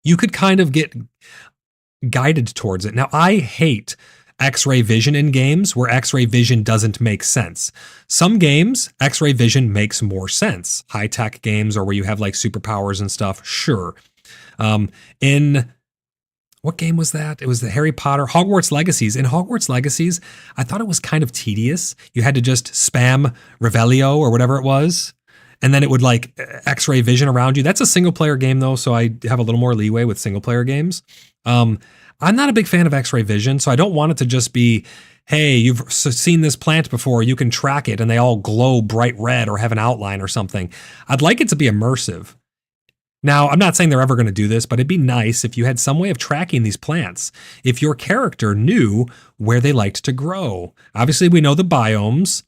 You could kind of get guided towards it. Now, I hate X-ray vision in games where X-ray vision doesn't make sense. Some games, X-ray vision makes more sense. High-tech games or where you have like superpowers and stuff, sure. In what game was that? It was the Harry Potter, Hogwarts Legacies. In Hogwarts Legacies, I thought it was kind of tedious. You had to just spam Revelio or whatever it was, and then it would like X-ray vision around you. That's a single player game though, so I have a little more leeway with single player games. I'm not a big fan of X-ray vision, so I don't want it to just be, hey, you've seen this plant before, you can track it, and they all glow bright red or have an outline or something. I'd like it to be immersive. Now, I'm not saying they're ever going to do this, but it'd be nice if you had some way of tracking these plants. If your character knew where they liked to grow. Obviously, we know the biomes.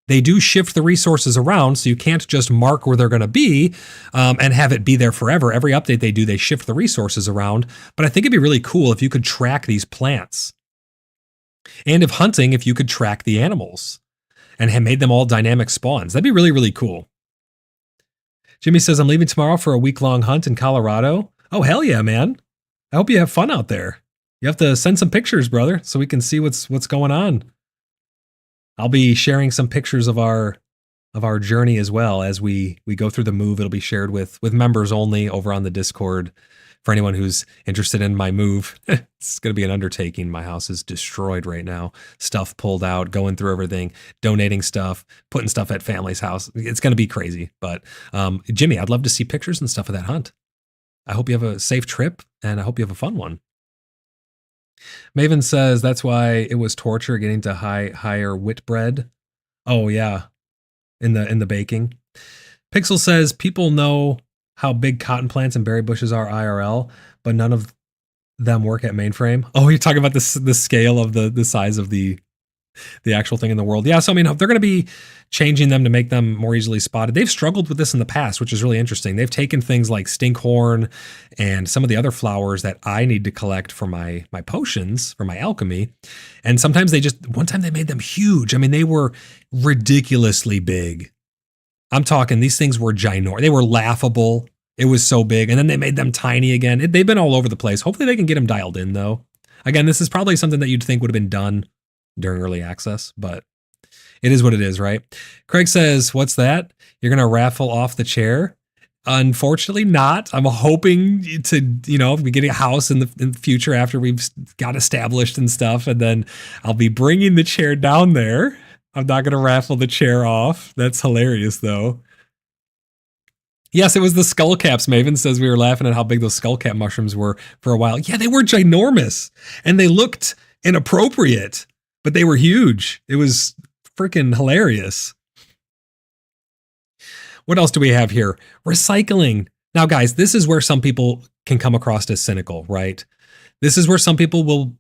They do shift the resources around, so you can't just mark where they're going to be and have it be there forever. Every update they do, they shift the resources around. But I think it'd be really cool if you could track these plants. And if hunting, if you could track the animals and have made them all dynamic spawns. That'd be really, really cool. Jimmy says, I'm leaving tomorrow for a week-long hunt in Colorado. Oh, hell yeah, man. I hope you have fun out there. You have to send some pictures, brother, so we can see what's going on. I'll be sharing some pictures of our journey as well as we go through the move. It'll be shared with members only over on the Discord for anyone who's interested in my move. It's going to be an undertaking. My house is destroyed right now. Stuff pulled out, going through everything, donating stuff, putting stuff at family's house. It's going to be crazy. But Jimmy, I'd love to see pictures and stuff of that hunt. I hope you have a safe trip, and I hope you have a fun one. Maven says that's why it was torture getting to higher wheat bread. Oh yeah, in the baking. Pixel says people know how big cotton plants and berry bushes are IRL, but none of them work at mainframe. Oh, you're talking about the scale of the size of the actual thing in the world. Yeah, so I mean, they're going to be changing them to make them more easily spotted. They've struggled with this in the past, which is really interesting. They've taken things like stinkhorn and some of the other flowers that I need to collect for my potions, for my alchemy. And sometimes one time they made them huge. I mean, they were ridiculously big. I'm talking, these things were ginormous. They were laughable. It was so big. And then they made them tiny again. They've been all over the place. Hopefully they can get them dialed in, though. Again, this is probably something that you'd think would have been done during early access, but it is what it is, right? Craig says, what's that? You're going to raffle off the chair? Unfortunately not. I'm hoping to, be getting a house in the future after we've got established and stuff, and then I'll be bringing the chair down there. I'm not going to raffle the chair off. That's hilarious, though. Yes, it was the skull caps. Maven says we were laughing at how big those skull cap mushrooms were for a while. Yeah, they were ginormous, and they looked inappropriate, but they were huge. It was freaking hilarious. What else do we have here? Recycling. Now, guys, this is where some people can come across as cynical, right? This is where some people will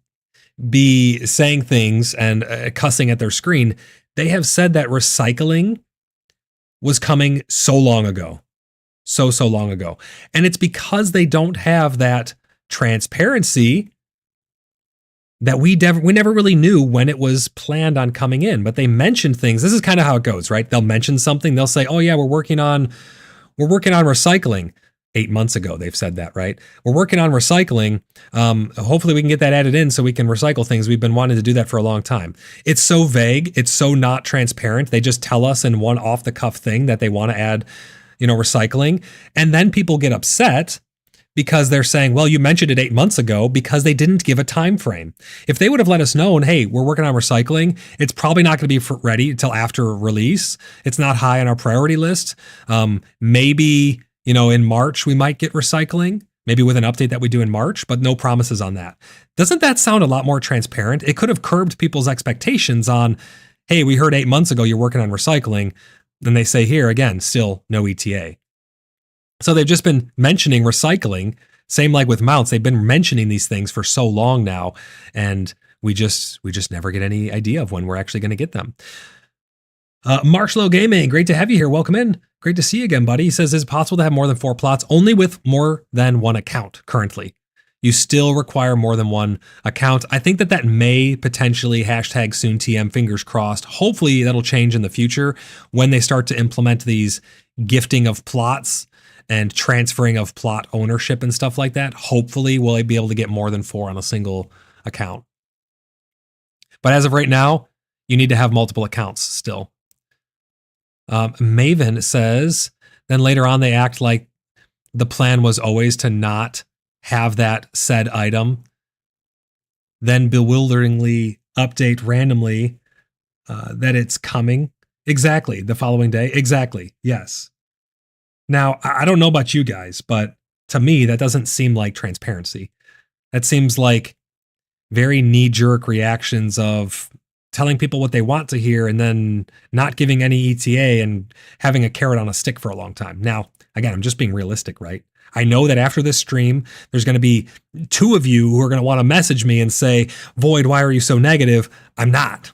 be saying things and cussing at their screen. They have said that recycling was coming so long ago. So long ago. And it's because they don't have that transparency that we never really knew when it was planned on coming in, but they mentioned things. This is kind of how it goes, right? They'll mention something. They'll say, oh yeah, we're working on recycling. 8 months ago, they've said that, right? We're working on recycling. Hopefully we can get that added in so we can recycle things. We've been wanting to do that for a long time. It's so vague. It's so not transparent. They just tell us in one off the cuff thing that they want to add, recycling. And then people get upset because they're saying, well, you mentioned it 8 months ago, because they didn't give a time frame. If they would have let us know, and hey, we're working on recycling, it's probably not going to be ready until after release. It's not high on our priority list. Maybe, in March, we might get recycling, maybe with an update that we do in March, but no promises on that. Doesn't that sound a lot more transparent? It could have curbed people's expectations on, hey, we heard 8 months ago you're working on recycling. Then they say here, again, still no ETA. So they've just been mentioning recycling, same like with mounts. They've been mentioning these things for so long now, and we just never get any idea of when we're actually going to get them. Marshlow Gaming, great to have you here. Welcome in. Great to see you again, buddy. He says, is it possible to have more than 4 plots? Only with more than one account currently. You still require more than one account. I think that may potentially #SoonTM, fingers crossed. Hopefully that'll change in the future when they start to implement these gifting of plots and transferring of plot ownership and stuff like that. Hopefully we'll be able to get more than 4 on a single account. But as of right now, you need to have multiple accounts still. Maven says, then later on they act like the plan was always to not have that said item, then bewilderingly update randomly that it's coming. Exactly. The following day. Exactly. Yes. Now, I don't know about you guys, but to me, that doesn't seem like transparency. That seems like very knee-jerk reactions of telling people what they want to hear and then not giving any ETA and having a carrot on a stick for a long time. Now, again, I'm just being realistic, right? I know that after this stream, there's going to be 2 of you who are going to want to message me and say, Void, why are you so negative? I'm not.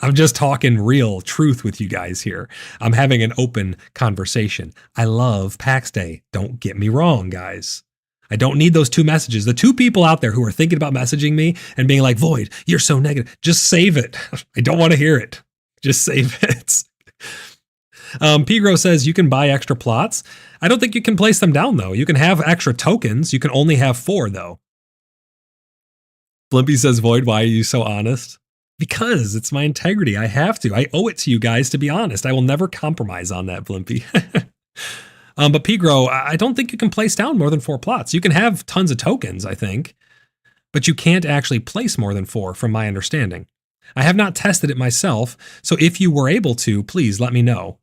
I'm just talking real truth with you guys here. I'm having an open conversation. I love PAX Day. Don't get me wrong, guys. I don't need those 2 messages. The 2 people out there who are thinking about messaging me and being like, Void, you're so negative. Just save it. I don't want to hear it. Just save it. Pigro says you can buy extra plots. I don't think you can place them down, though. You can have extra tokens. You can only have 4, though. Blimpy says, Void, why are you so honest? Because it's my integrity. I have to. I owe it to you guys to be honest. I will never compromise on that, Blimpy. But Pigro, I don't think you can place down more than 4 plots. You can have tons of tokens, I think, but you can't actually place more than 4, from my understanding. I have not tested it myself, so if you were able to, please let me know.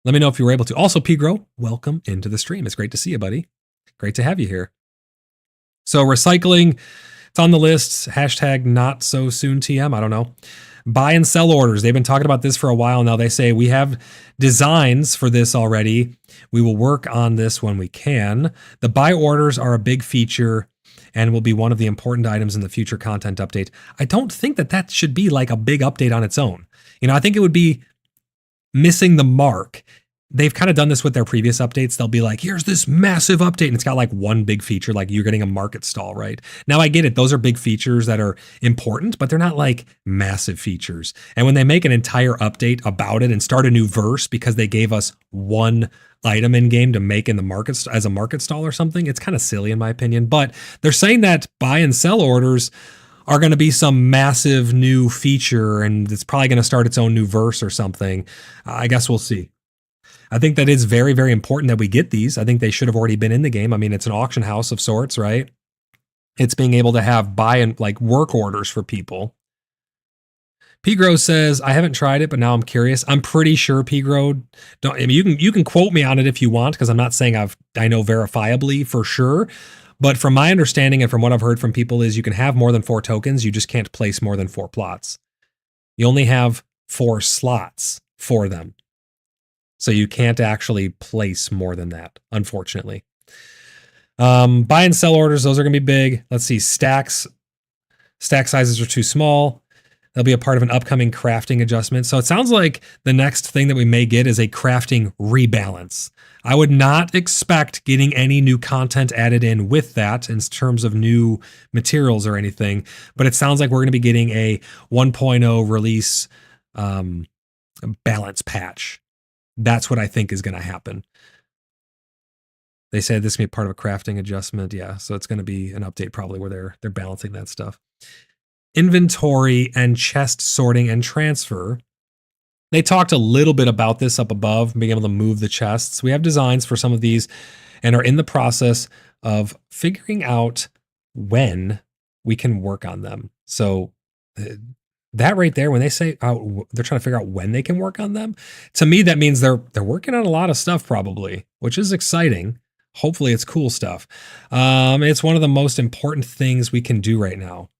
Let me know if you were able to. Also, Pigro, welcome into the stream. It's great to see you, buddy. Great to have you here. So recycling, it's on the list. #NotSoSoonTM. I don't know. Buy and sell orders. They've been talking about this for a while now. They say we have designs for this already. We will work on this when we can. The buy orders are a big feature and will be one of the important items in the future content update. I don't think that should be like a big update on its own. I think it would be missing the mark. They've kind of done this with their previous updates. They'll be like, here's this massive update, and it's got like one big feature, like you're getting a market stall, right? Now I get it. Those are big features that are important, but they're not like massive features. And when they make an entire update about it and start a new verse because they gave us one item in game to make in the market as a market stall or something, it's kind of silly in my opinion. But they're saying that buy and sell orders are going to be some massive new feature, and it's probably going to start its own new verse or something. I guess we'll see. I think that is very, very important that we get these. I think they should have already been in the game. I mean, it's an auction house of sorts, right? It's being able to have buy and like work orders for people. Pgro says, I haven't tried it, but now I'm curious. I'm pretty sure Pgro, you can quote me on it if you want, because I'm not saying I know verifiably for sure. But from my understanding and from what I've heard from people is you can have more than 4 tokens. You just can't place more than 4 plots. You only have 4 slots for them. So you can't actually place more than that, unfortunately. Buy and sell orders, those are going to be big. Let's see, stacks. Stack sizes are too small. They'll be a part of an upcoming crafting adjustment. So it sounds like the next thing that we may get is a crafting rebalance. I would not expect getting any new content added in with that in terms of new materials or anything, but it sounds like we're going to be getting a 1.0 release balance patch. That's what I think is going to happen. They said this may be part of a crafting adjustment. Yeah, so it's going to be an update probably where they're balancing that stuff. Inventory and chest sorting and transfer. They talked a little bit about this up above, being able to move the chests. We have designs for some of these and are in the process of figuring out when we can work on them. So that right there, when they say they're trying to figure out when they can work on them, to me, that means they're working on a lot of stuff probably, which is exciting. Hopefully it's cool stuff. It's one of the most important things we can do right now.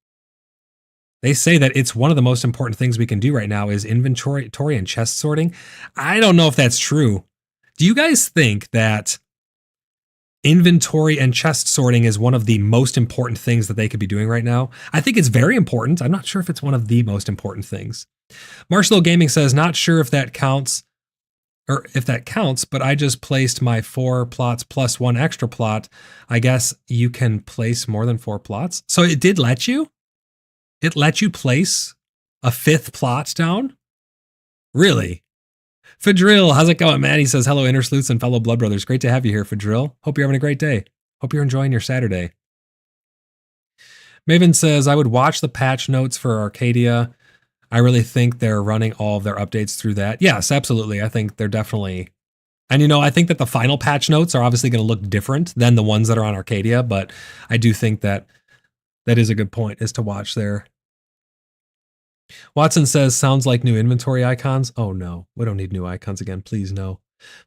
They say that it's one of the most important things we can do right now is inventory and chest sorting. I don't know if that's true. Do you guys think that inventory and chest sorting is one of the most important things that they could be doing right now? I think it's very important. I'm not sure if it's one of the most important things. Marshall Gaming says, not sure if that counts, but I just placed my 4 plots plus 1 extra plot. I guess you can place more than 4 plots. So it did let you? It let you place a 5th plot down? Really? Fadril, how's it going, man? He says, hello, Inner Sleuths and fellow Blood Brothers. Great to have you here, Fadril. Hope you're having a great day. Hope you're enjoying your Saturday. Maven says, I would watch the patch notes for Arcadia. I really think they're running all of their updates through that. Yes, absolutely. I think they're definitely... And, I think that the final patch notes are obviously going to look different than the ones that are on Arcadia, but I do think that is a good point, is to watch there. Watson says, sounds like new inventory icons. Oh no, we don't need new icons again. Please no.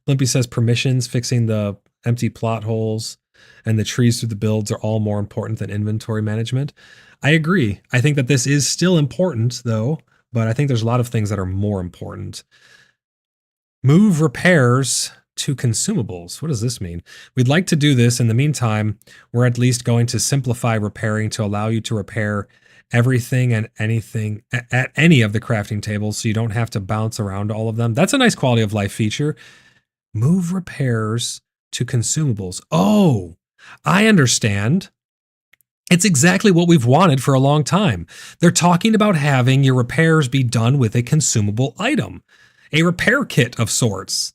Blimpy says permissions, fixing the empty plot holes, and the trees through the builds are all more important than inventory management. I agree. I think that this is still important though, but I think there's a lot of things that are more important. Move repairs to consumables. What does this mean? We'd like to do this. In the meantime, we're at least going to simplify repairing to allow you to repair everything and anything at any of the crafting tables so you don't have to bounce around all of them. That's a nice quality of life feature. Move repairs to consumables. Oh, I understand. It's exactly what we've wanted for a long time. They're talking about having your repairs be done with a consumable item, a repair kit of sorts.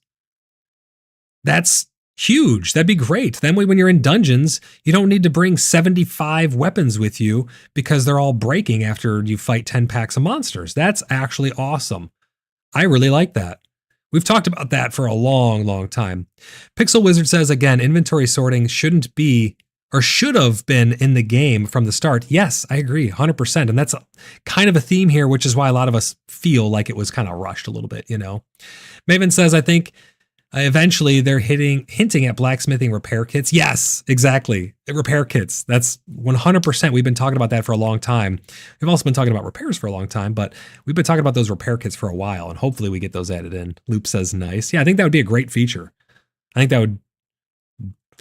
That's huge. That'd be great. Then when you're in dungeons, you don't need to bring 75 weapons with you because they're all breaking after you fight 10 packs of monsters. That's actually awesome. I really like that. We've talked about that for a long, long time. Pixel Wizard says, again, inventory sorting shouldn't be or should have been in the game from the start. Yes, I agree 100%. And that's kind of a theme here, which is why a lot of us feel like it was kind of rushed a little bit, Maven says, I think Eventually, they're hinting at blacksmithing repair kits. Yes, exactly. Repair kits. That's 100%. We've been talking about that for a long time. We've also been talking about repairs for a long time, but we've been talking about those repair kits for a while, and hopefully we get those added in. Loop says nice. Yeah, I think that would be a great feature. I think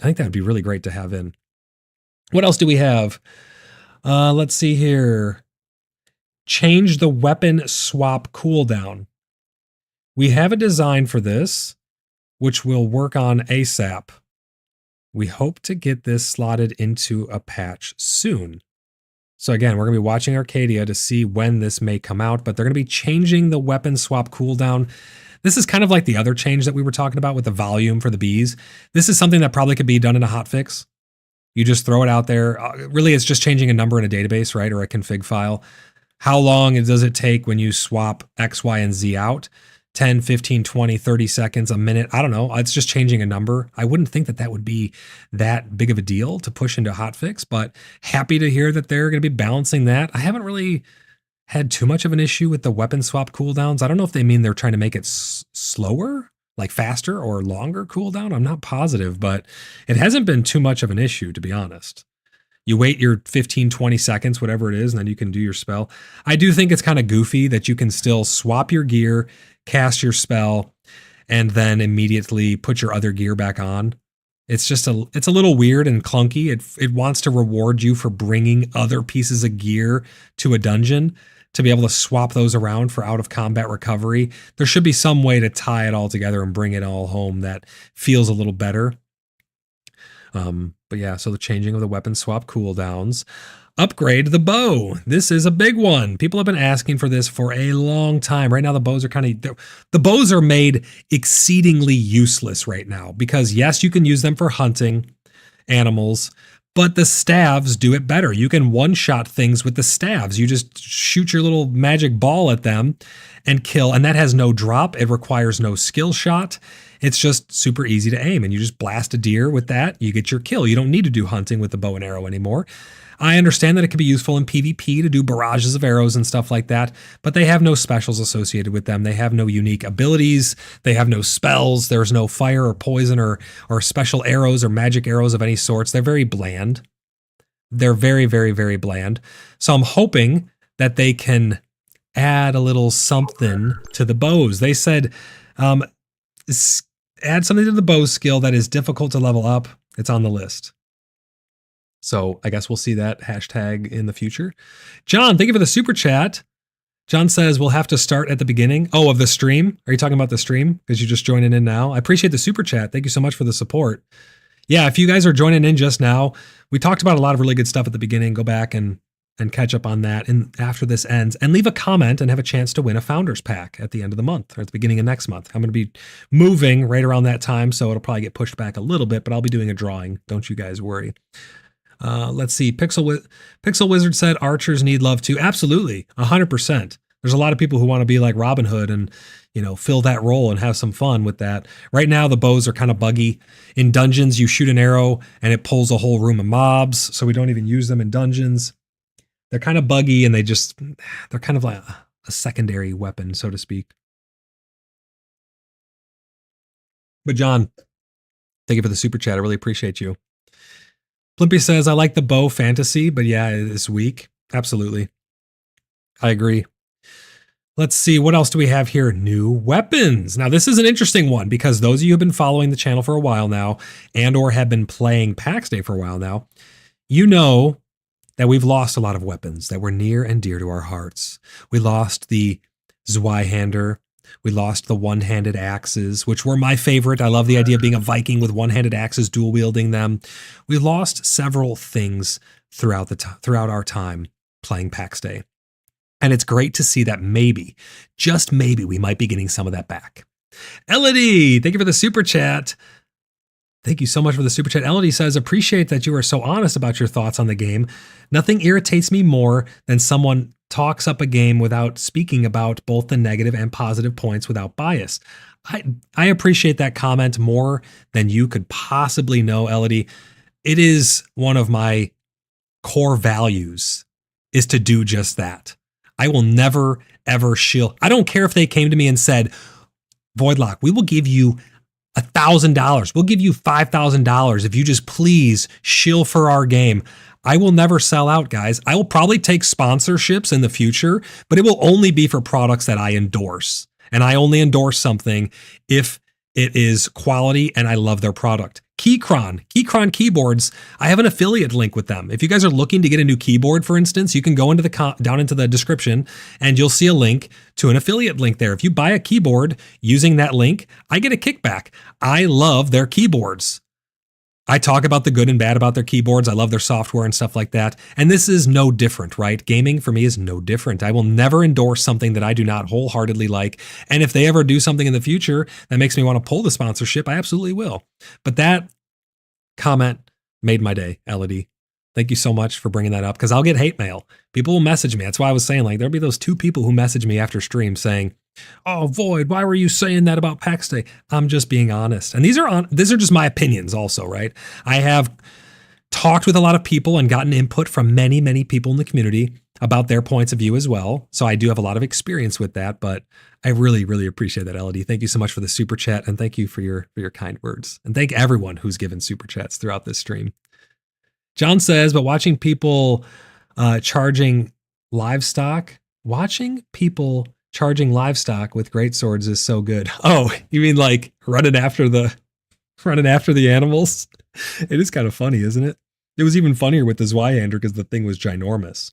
that would be really great to have in. What else do we have? Let's see here. Change the weapon swap cooldown. We have a design for this, which we'll work on ASAP. We hope to get this slotted into a patch soon. So again, we're going to be watching Arcadia to see when this may come out, but they're going to be changing the weapon swap cooldown. This is kind of like the other change that we were talking about with the volume for the bees. This is something that probably could be done in a hotfix. You just throw it out there. Really, it's just changing a number in a database, right? Or a config file. How long does it take when you swap X, Y, and Z out? 10, 15, 20, 30 seconds, a minute. I don't know. It's just changing a number. I wouldn't think that that would be that big of a deal to push into hotfix, but happy to hear that they're going to be balancing that. I haven't really had too much of an issue with the weapon swap cooldowns. I don't know if they mean they're trying to make it slower, like faster or longer cooldown. I'm not positive, but it hasn't been too much of an issue, to be honest. You wait your 15, 20 seconds, whatever it is, and then you can do your spell. I do think it's kind of goofy that you can still swap your gear, cast your spell, and then immediately put your other gear back on. It's just it's a little weird and clunky. It wants to reward you for bringing other pieces of gear to a dungeon to be able to swap those around for out of combat recovery. There should be some way to tie it all together and bring it all home that feels a little better. But yeah, so the changing of the weapon swap cooldowns. Upgrade the bow. This is a big one. People have been asking for this for a long time. Right now, the bows are the bows are made exceedingly useless right now because yes, you can use them for hunting animals, but the staves do it better. You can one-shot things with the staves. You just shoot your little magic ball at them and kill, and that has no drop. It requires no skill shot. It's just super easy to aim, and you just blast a deer with that. You get your kill. You don't need to do hunting with the bow and arrow anymore. I understand that it can be useful in PvP to do barrages of arrows and stuff like that, but they have no specials associated with them. They have no unique abilities. They have no spells. There's no fire or poison or special arrows or magic arrows of any sorts. They're very bland. They're very, very, very bland. So I'm hoping that they can add a little something to the bows. They said add something to the bow skill that is difficult to level up. It's on the list. So I guess we'll see that hashtag in the future. John, thank you for the super chat. John says we'll have to start at the beginning. Oh, of the stream? Are you talking about the stream? Because you're just joining in now. I appreciate the super chat. Thank you so much for the support. Yeah, if you guys are joining in just now, we talked about a lot of really good stuff at the beginning. Go back and catch up on that and after this ends, and leave a comment and have a chance to win a Founders Pack at the end of the month or at the beginning of next month. I'm going to be moving right around that time, so it'll probably get pushed back a little bit, but I'll be doing a drawing. Don't you guys worry. Let's see. Pixel Wizard said archers need love too. Absolutely. 100%. There's a lot of people who want to be like Robin Hood and, fill that role and have some fun with that. Right now, the bows are kind of buggy. In dungeons, you shoot an arrow and it pulls a whole room of mobs. So we don't even use them in dungeons. They're kind of buggy and they're kind of like a secondary weapon, so to speak. But John, thank you for the super chat. I really appreciate you. Blimpy says, I like the bow fantasy, but yeah, it's weak. Absolutely. I agree. Let's see, what else do we have here? New weapons. Now, this is an interesting one because those of you who have been following the channel for a while now and or have been playing PAX Day for a while now, you know that we've lost a lot of weapons that were near and dear to our hearts. We lost the Zweihander. We lost the one-handed axes, which were my favorite. I love the idea of being a Viking with one-handed axes, dual wielding them. We lost several things throughout our time playing PAX Day. And it's great to see that maybe, just maybe, we might be getting some of that back. Elodie, thank you for the super chat. Thank you so much for the super chat. Elodie says, appreciate that you are so honest about your thoughts on the game. Nothing irritates me more than someone talks up a game without speaking about both the negative and positive points without bias. I appreciate that comment more than you could possibly know, Elodie. It is one of my core values is to do just that. I will never, ever shield. I don't care if they came to me and said, Voidlock, we will give you $1,000. We'll give you $5,000 if you just please shill for our game. I will never sell out, guys. I will probably take sponsorships in the future, but it will only be for products that I endorse. And I only endorse something if it is quality and I love their product. Keychron keyboards, I have an affiliate link with them. If you guys are looking to get a new keyboard, for instance, you can go into down into the description and you'll see a link to an affiliate link there. If you buy a keyboard using that link, I get a kickback. I love their keyboards. I talk about the good and bad about their keyboards. I love their software and stuff like that. And this is no different, right? Gaming for me is no different. I will never endorse something that I do not wholeheartedly like. And if they ever do something in the future that makes me want to pull the sponsorship, I absolutely will. But that comment made my day, Elodie. Thank you so much for bringing that up, because I'll get hate mail. People will message me. That's why I was saying, like, there'll be those 2 people who message me after stream saying, "Oh, Void, why were you saying that about PAX Day?" I'm just being honest. And these are just my opinions also, right? I have talked with a lot of people and gotten input from many, many people in the community about their points of view as well. So I do have a lot of experience with that, but I really, really appreciate that, Elodie. Thank you so much for the super chat, and thank you for your kind words. And thank everyone who's given super chats throughout this stream. John says, but watching people charging livestock with great swords is so good. Oh, you mean like running after the animals? It is kind of funny, isn't it? It was even funnier with the Zweihander because the thing was ginormous.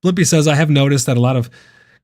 Blippy says, I have noticed that a lot of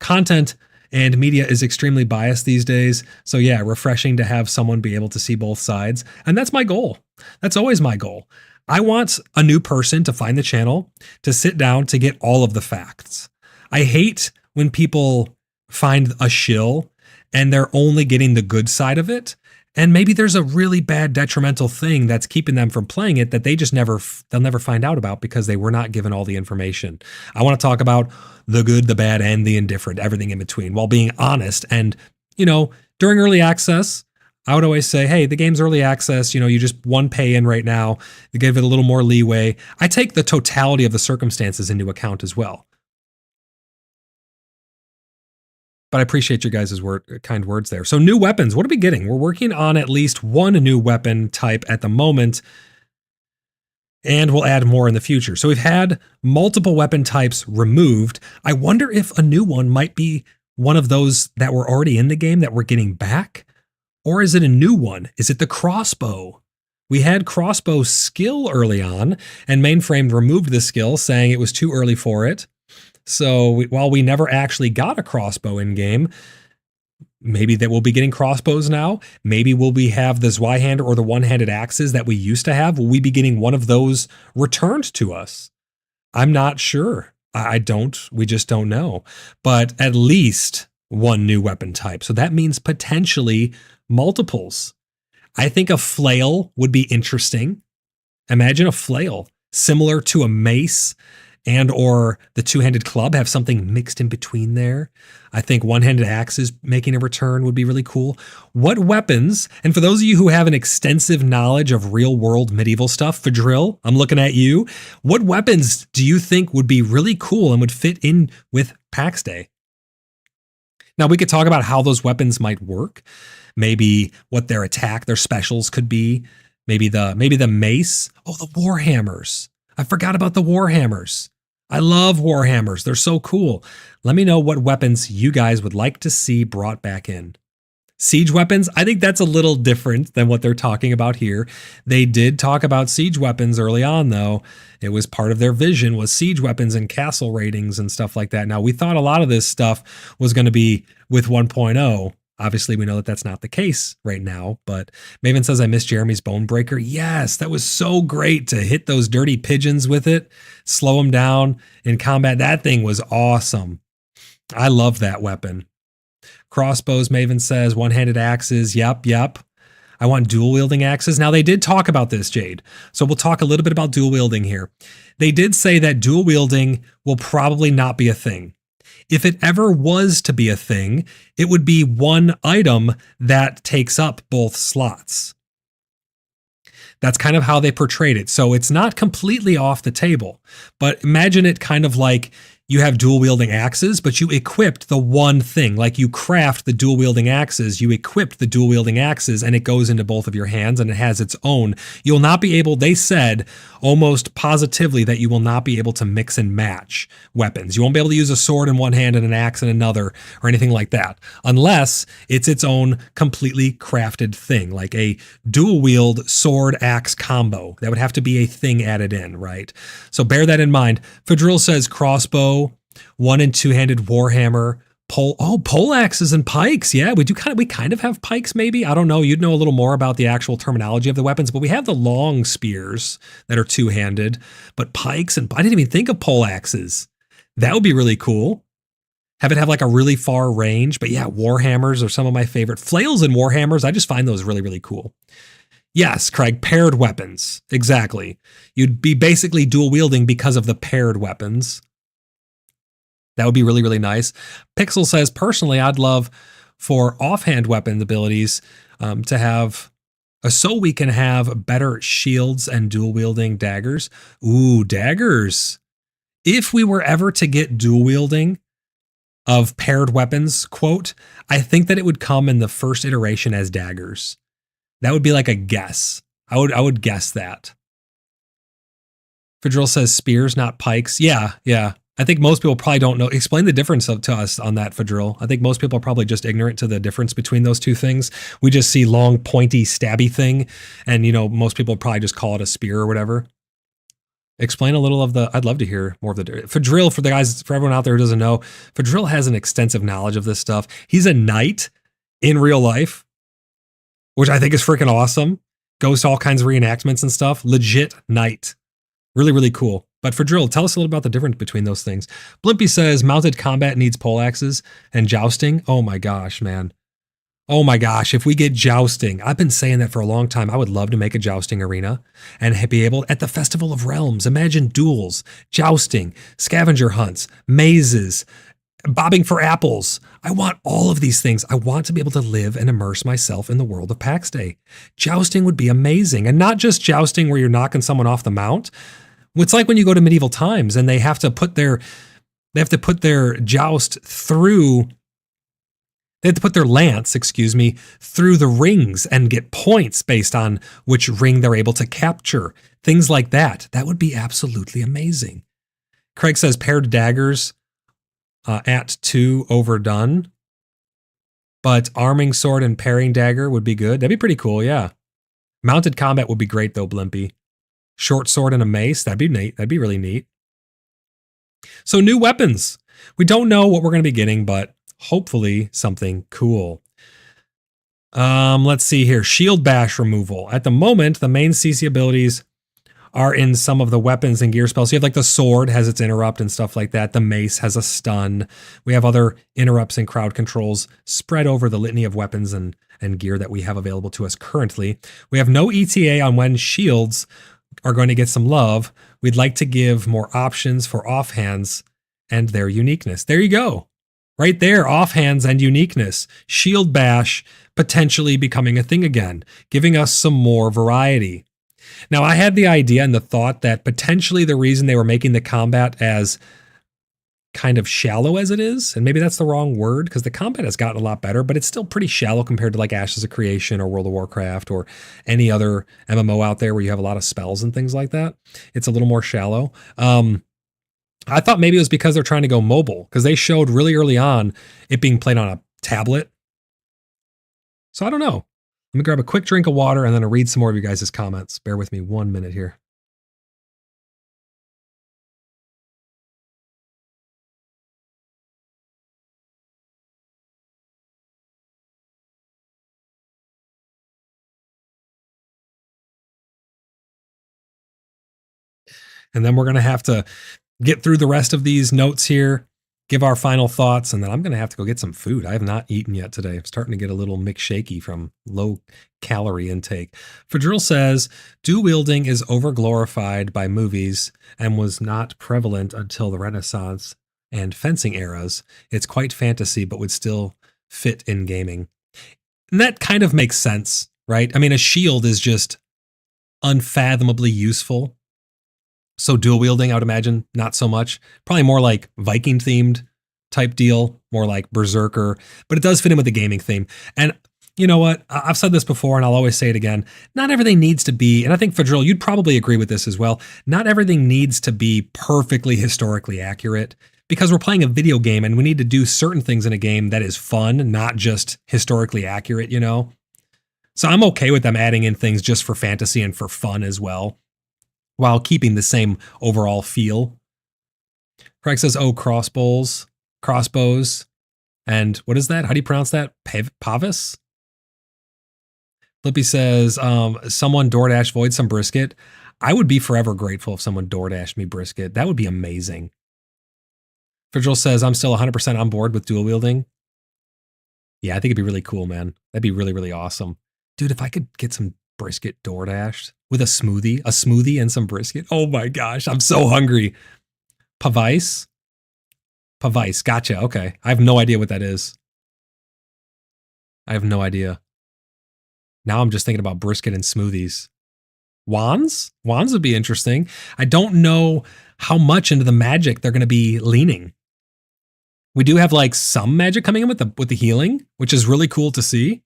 content and media is extremely biased these days. So yeah, refreshing to have someone be able to see both sides. And that's my goal. That's always my goal. I want a new person to find the channel, to sit down, to get all of the facts. I hate when people find a shill and they're only getting the good side of it. And maybe there's a really bad detrimental thing that's keeping them from playing it that they'll never find out about because they were not given all the information. I want to talk about the good, the bad, and the indifferent, everything in between, while being honest. And, during early access, I would always say, hey, the game's early access, you just one pay in right now, they give it a little more leeway. I take the totality of the circumstances into account as well. But I appreciate your guys' kind words there. So new weapons, what are we getting? We're working on at least one new weapon type at the moment, and we'll add more in the future. So we've had multiple weapon types removed. I wonder if a new one might be one of those that were already in the game that we're getting back. Or is it a new one? Is it the crossbow? We had crossbow skill early on, and Mainframe removed the skill, saying it was too early for it. So while we never actually got a crossbow in game, maybe that we'll be getting crossbows now. Maybe will we have the Zweihander or the one-handed axes that we used to have? Will we be getting one of those returned to us? I'm not sure. We just don't know. But at least one new weapon type. So that means potentially multiples. I think a flail would be interesting. Imagine a flail similar to a mace and or the two-handed club, have something mixed in between there. I think one-handed axes making a return would be really cool. What weapons, and for those of you who have an extensive knowledge of real-world medieval stuff, Fadril, I'm looking at you. What weapons do you think would be really cool and would fit in with PAX Day? Now, we could talk about how those weapons might work. Maybe what their attack, their specials could be. Maybe the mace. Oh, the warhammers. I forgot about the warhammers. I love warhammers. They're so cool. Let me know what weapons you guys would like to see brought back in. Siege weapons, I think that's a little different than what they're talking about here. They did talk about siege weapons early on, though. It was part of their vision, was siege weapons and castle ratings and stuff like that. Now, we thought a lot of this stuff was going to be with 1.0. Obviously, we know that that's not the case right now, but Maven says, I miss Jeremy's Bone Breaker. Yes, that was so great to hit those dirty pigeons with it, slow them down in combat. That thing was awesome. I love that weapon. Crossbows, Maven says, one-handed axes. Yep. I want dual-wielding axes. Now, they did talk about this, Jade. So we'll talk a little bit about dual-wielding here. They did say that dual-wielding will probably not be a thing. If it ever was to be a thing, it would be one item that takes up both slots. That's kind of how they portrayed it. So it's not completely off the table, but imagine it kind of like you have dual wielding axes, but you equipped the one thing. Like you craft the dual wielding axes, you equipped the dual wielding axes, and it goes into both of your hands and it has its own. You'll not be able, they said almost positively that you will not be able to mix and match weapons. You won't be able to use a sword in one hand and an axe in another or anything like that, unless it's its own completely crafted thing, like a dual wield sword axe combo. That would have to be a thing added in, right? So bear that in mind. Fadril says crossbow, 1- and 2-handed warhammer, pole axes and pikes. Yeah, we kind of have pikes maybe. I don't know. You'd know a little more about the actual terminology of the weapons, but we have the long spears that are 2-handed, but pikes, and I didn't even think of pole axes. That would be really cool. Have it have like a really far range, but yeah, warhammers are some of my favorite. Flails and warhammers, I just find those really, really cool. Yes, Craig, paired weapons. Exactly. You'd be basically dual wielding because of the paired weapons. That would be really, really nice. Pixel says, personally, I'd love for offhand weapon abilities to have, so we can have better shields and dual wielding daggers. Ooh, daggers. If we were ever to get dual wielding of paired weapons, quote, I think that it would come in the first iteration as daggers. That would be like a guess. I would guess that. Fadril says spears, not pikes. Yeah. I think most people probably don't know. Explain the difference to us on that, Fadril. I think most people are probably just ignorant to the difference between those two things. We just see long, pointy, stabby thing, and most people probably just call it a spear or whatever. Explain a little of the. I'd love to hear more of the. Fadril, for everyone out there who doesn't know, Fadril has an extensive knowledge of this stuff. He's a knight in real life, which I think is freaking awesome. Goes to all kinds of reenactments and stuff. Legit knight. Really, really cool. But for drill, tell us a little about the difference between those things. Blimpy says mounted combat needs poleaxes and jousting. Oh my gosh, man. Oh my gosh, if we get jousting, I've been saying that for a long time. I would love to make a jousting arena and be able, at the Festival of Realms, imagine duels, jousting, scavenger hunts, mazes, bobbing for apples. I want all of these things. I want to be able to live and immerse myself in the world of PAX Day. Jousting would be amazing. And not just jousting where you're knocking someone off the mount. It's like when you go to medieval times and they have to put their joust through, they have to put their lance, through the rings and get points based on which ring they're able to capture. Things like that. That would be absolutely amazing. Craig says paired daggers at 2 overdone, but arming sword and pairing dagger would be good. That'd be pretty cool, yeah. Mounted combat would be great though, Blimpy. Short sword and a mace, that'd be neat. That'd be really neat. So new weapons. We don't know what we're going to be getting, but hopefully something cool. Let's see here. Shield bash removal. At the moment, the main CC abilities are in some of the weapons and gear spells. So you have like the sword has its interrupt and stuff like that. The mace has a stun. We have other interrupts and crowd controls spread over the litany of weapons and gear that we have available to us currently. We have no ETA on when shields are going to get some love. We'd like to give more options for offhands and their uniqueness. There you go. Right there, offhands and uniqueness. Shield bash potentially becoming a thing again, giving us some more variety. Now, I had the idea and the thought that potentially the reason they were making the combat as kind of shallow as it is, and maybe that's the wrong word because the combat has gotten a lot better, but it's still pretty shallow compared to like Ashes of Creation or World of Warcraft or any other MMO out there where you have a lot of spells and things like that. It's a little more shallow. I thought maybe it was because they're trying to go mobile because they showed really early on it being played on a tablet. So I don't know. Let me grab a quick drink of water and then I'll read some more of you guys' comments. Bear with me 1 minute here. And then we're going to have to get through the rest of these notes here, give our final thoughts, and then I'm going to have to go get some food. I have not eaten yet today. I'm starting to get a little McShaky from low calorie intake. Fadril says, dual wielding is overglorified by movies and was not prevalent until the Renaissance and fencing eras. It's quite fantasy, but would still fit in gaming. And that kind of makes sense, right? I mean, a shield is just unfathomably useful So dual wielding, I would imagine, not so much. Probably more like Viking themed type deal, more like Berserker, but it does fit in with the gaming theme. And you know what? I've said this before and I'll always say it again. Not everything needs to be, and I think Fadril, you'd probably agree with this as well. Not everything needs to be perfectly historically accurate because we're playing a video game and we need to do certain things in a game that is fun, not just historically accurate, you know? So I'm okay with them adding in things just for fantasy and for fun as well, while keeping the same overall feel. Craig says, oh, crossbows. And what is that? How do you pronounce that? Pavis? Flippy says, someone DoorDash Void some brisket. I would be forever grateful if someone DoorDashed me brisket. That would be amazing. Virgil says, I'm still 100% on board with dual wielding. Yeah, I think it'd be really cool, man. That'd be really, really awesome. Dude, if I could get some brisket DoorDashed with a smoothie and some brisket. Oh my gosh, I'm so hungry. Pavice, gotcha. Okay. I have no idea what that is. I have no idea. Now I'm just thinking about brisket and smoothies. Wands would be interesting. I don't know how much into the magic they're going to be leaning. We do have like some magic coming in with the healing, which is really cool to see.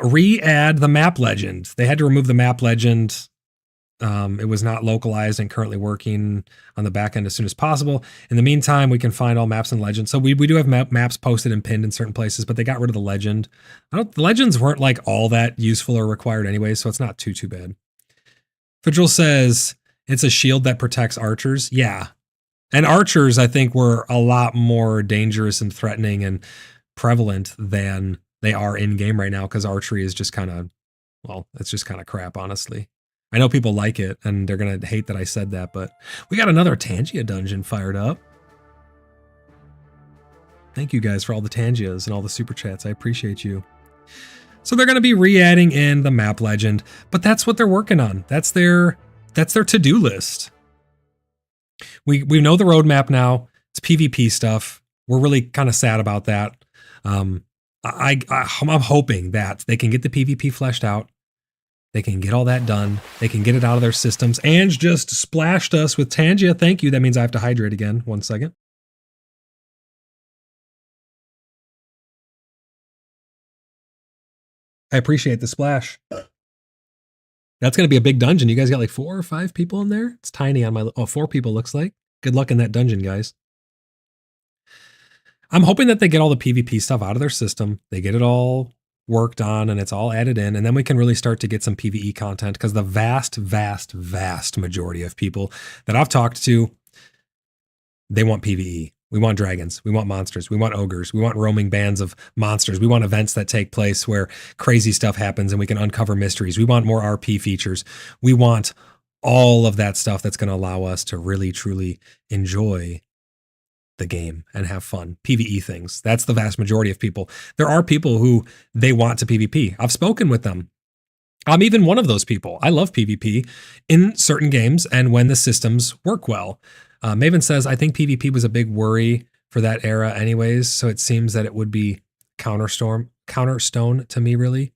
Re-add the map legend. They had to remove the map legend. It was not localized and currently working on the back end as soon as possible. In the meantime, we can find all maps and legends. So we do have maps posted and pinned in certain places, but they got rid of the legend. The legends weren't like all that useful or required anyway, so it's not too bad. Fidril says it's a shield that protects archers. Yeah. And archers, I think, were a lot more dangerous and threatening and prevalent than they are in game right now, because archery is just kind of, well, it's just kind of crap, honestly. I know people like it, and they're going to hate that I said that, but we got another Tangia dungeon fired up. Thank you guys for all the Tangias and all the super chats. I appreciate you. So they're going to be re-adding in the map legend, but that's what they're working on. That's their to-do list. We know the roadmap now. It's PvP stuff. We're really kind of sad about that. I'm hoping that they can get the PvP fleshed out. They can get all that done. They can get it out of their systems. Ange just splashed us with Tangia. Thank you. That means I have to hydrate again. 1 second. I appreciate the splash. That's going to be a big dungeon. You guys got like 4 or 5 people in there? It's tiny on my... Oh, 4 people looks like. Good luck in that dungeon, guys. I'm hoping that they get all the PvP stuff out of their system. They get it all worked on and it's all added in, and then we can really start to get some PvE content, because the vast majority of people that I've talked to, they want PvE. We want dragons. We want monsters. We want ogres. We want roaming bands of monsters. We want events that take place where crazy stuff happens and we can uncover mysteries. We want more RP features. We want all of that stuff that's going to allow us to really, truly enjoy the game and have fun. PvE things. That's the vast majority of people. There are people who they want to PvP. I've spoken with them. I'm even one of those people. I love PvP in certain games and when the systems work well. Maven says, I think PvP was a big worry for that era anyways, so it seems that it would be counterstone to me, really.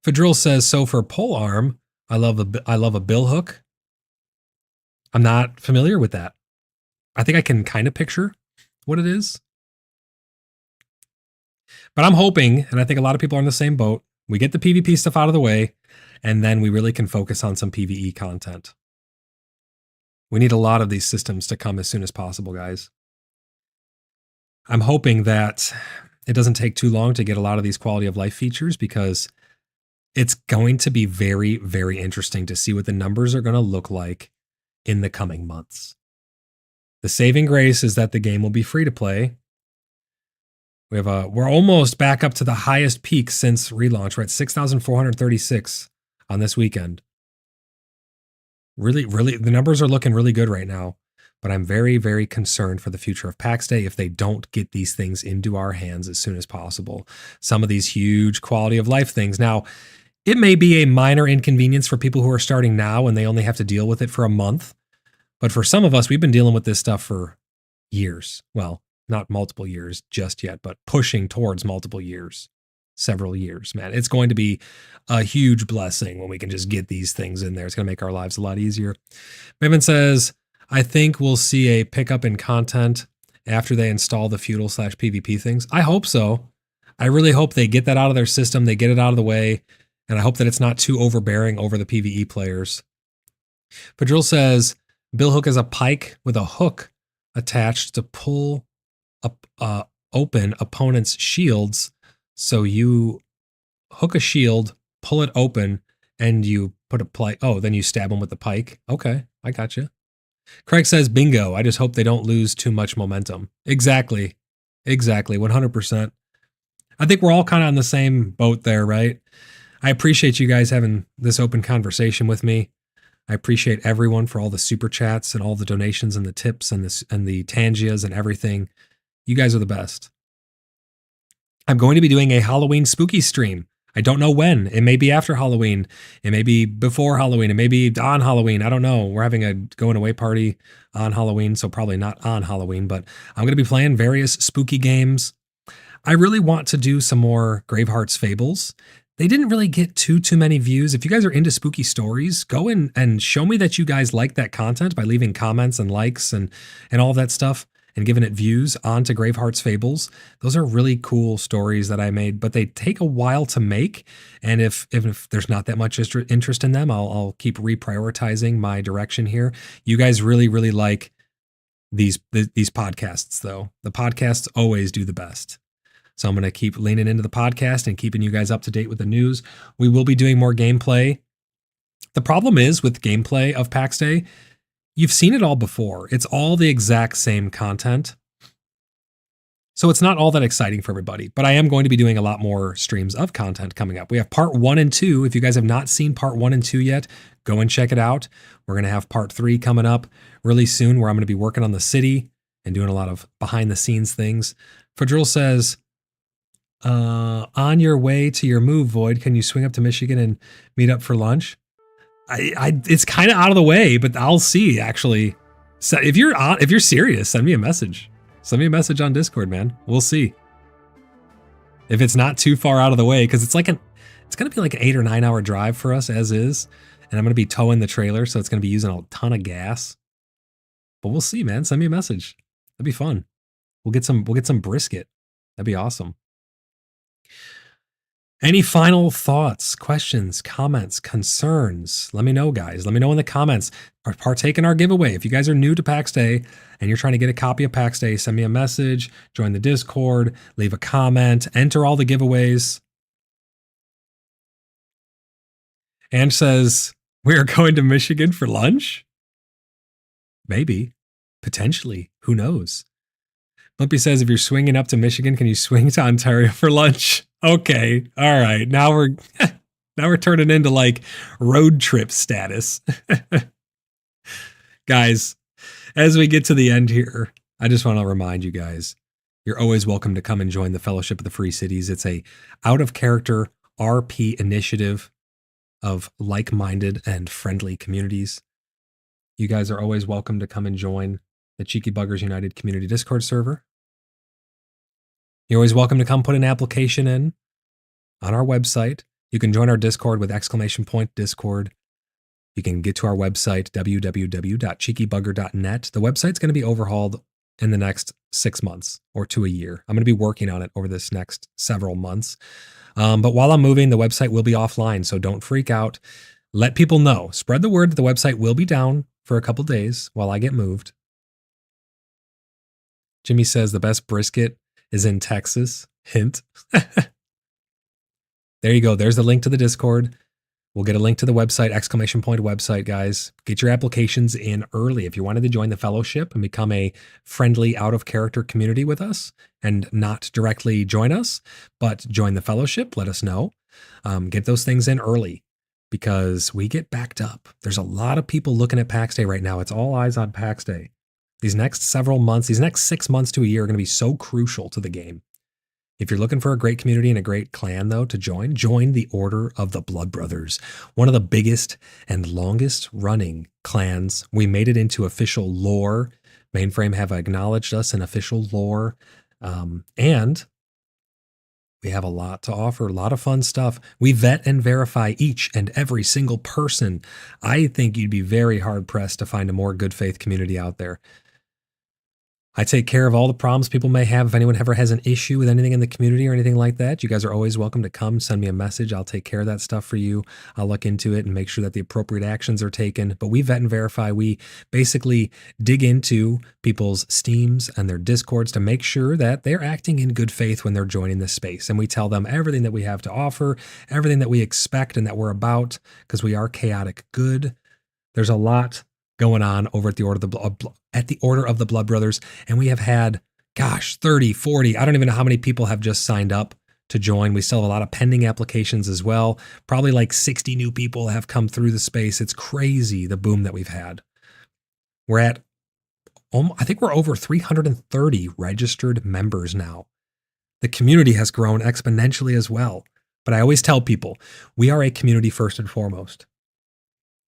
Fadril says, so for polearm, I love a bill hook. I'm not familiar with that. I think I can kind of picture what it is. But I'm hoping, and I think a lot of people are in the same boat, we get the PvP stuff out of the way, and then we really can focus on some PvE content. We need a lot of these systems to come as soon as possible, guys. I'm hoping that it doesn't take too long to get a lot of these quality of life features, because it's going to be very, very interesting to see what the numbers are going to look like in the coming months. The saving grace is that the game will be free to play. We're almost back up to the highest peak since relaunch. We're at 6,436 on this weekend. Really, the numbers are looking really good right now, but I'm very, very concerned for the future of PAX Day if they don't get these things into our hands as soon as possible. Some of these huge quality of life things. Now, it may be a minor inconvenience for people who are starting now and they only have to deal with it for a month. But for some of us, we've been dealing with this stuff for years. Well, not multiple years just yet, but pushing towards multiple years. several years, man. It's going to be a huge blessing when we can just get these things in there. It's going to make our lives a lot easier. Maven says, I think we'll see a pickup in content after they install the feudal/PvP things. I hope so. I really hope they get that out of their system. They get it out of the way. And I hope that it's not too overbearing over the PvE players. Padril says, Bill Hook is a pike with a hook attached to pull up, open opponent's shields. So you hook a shield, pull it open, and you put a pike. Oh, then you stab them with the pike. Okay, I got you. Craig says, bingo. I just hope they don't lose too much momentum. Exactly. 100%. I think we're all kind of on the same boat there, right? I appreciate you guys having this open conversation with me. I appreciate everyone for all the super chats and all the donations and the tips and the Tangias and everything. You guys are the best. I'm going to be doing a Halloween spooky stream. I don't know when. It may be after Halloween. It may be before Halloween. It may be on Halloween. I don't know. We're having a going away party on Halloween, so probably not on Halloween, but I'm going to be playing various spooky games. I really want to do some more Graveheart's Fables. They didn't really get too many views. If you guys are into spooky stories, go in and show me that you guys like that content by leaving comments and likes and all that stuff and giving it views onto Graveheart's Fables. Those are really cool stories that I made, but they take a while to make. And if there's not that much interest in them, I'll keep reprioritizing my direction here. You guys really, really like these podcasts, though. The podcasts always do the best. So I'm going to keep leaning into the podcast and keeping you guys up to date with the news. We will be doing more gameplay. The problem is with gameplay of PAX Day, you've seen it all before. It's all the exact same content. So it's not all that exciting for everybody, but I am going to be doing a lot more streams of content coming up. We have part 1 and 2. If you guys have not seen part 1 and 2 yet, go and check it out. We're going to have part 3 coming up really soon, where I'm going to be working on the city and doing a lot of behind the scenes things. Fadril says, on your way to your move, Void, can you swing up to Michigan and meet up for lunch? It's kind of out of the way, but I'll see, actually. So if you're serious, send me a message. Send me a message on Discord, man. We'll see. If it's not too far out of the way, because it's going to be like an 8 or 9 hour drive for us as is. And I'm going to be towing the trailer, so it's going to be using a ton of gas. But we'll see, man. Send me a message. That'd be fun. We'll get some brisket. That'd be awesome. Any final thoughts, questions, comments, concerns? Let me know, guys. Let me know in the comments. Partake in our giveaway. If you guys are new to PAX Day and you're trying to get a copy of PAX Day, send me a message, join the Discord, leave a comment, enter all the giveaways. Ange says, we are going to Michigan for lunch? Maybe. Potentially. Who knows? Limpy says, if you're swinging up to Michigan, can you swing to Ontario for lunch? Okay. All right. Now we're turning into like road trip status. Guys, as we get to the end here, I just want to remind you guys, you're always welcome to come and join the Fellowship of the Free Cities. It's a out of character RP initiative of like-minded and friendly communities. You guys are always welcome to come and join the Cheeky Buggers United Community Discord server. You're always welcome to come put an application in on our website. You can join our Discord with !Discord. You can get to our website, www.cheekybugger.net. The website's going to be overhauled in the next 6 months or to a year. I'm going to be working on it over this next several months. But while I'm moving, the website will be offline, so don't freak out. Let people know. Spread the word that the website will be down for a couple days while I get moved. Jimmy says the best brisket is in Texas. Hint. There you go. There's the link to the Discord. We'll get a link to the website, ! Website, guys. Get your applications in early. If you wanted to join the fellowship and become a friendly, out-of-character community with us and not directly join us, but join the fellowship, let us know. Get those things in early because we get backed up. There's a lot of people looking at PAX Day right now. It's all eyes on PAX Day. These next several months, these next 6 months to a year are going to be so crucial to the game. If you're looking for a great community and a great clan, though, to join the Order of the Blood Brothers, one of the biggest and longest running clans. We made it into official lore. Mainframe have acknowledged us in official lore. And We have a lot to offer, a lot of fun stuff. We vet and verify each and every single person. I think you'd be very hard pressed to find a more good faith community out there. I take care of all the problems people may have. If anyone ever has an issue with anything in the community or anything like that, you guys are always welcome to come send me a message. I'll take care of that stuff for you. I'll look into it and make sure that the appropriate actions are taken. But we vet and verify. We basically dig into people's Steams and their Discords to make sure that they're acting in good faith when they're joining this space. And we tell them everything that we have to offer, everything that we expect and that we're about, because we are chaotic good. There's a lot going on over at the Order of the Blood Brothers, and we have had 30, 40, I don't even know how many people have just signed up to join. We still have a lot of pending applications as well. Probably like 60 new people have come through the space. It's crazy, the boom that we've had. We're at I think we're over 330 registered members now. The community has grown exponentially as well. But I always tell people, we are a community first and foremost.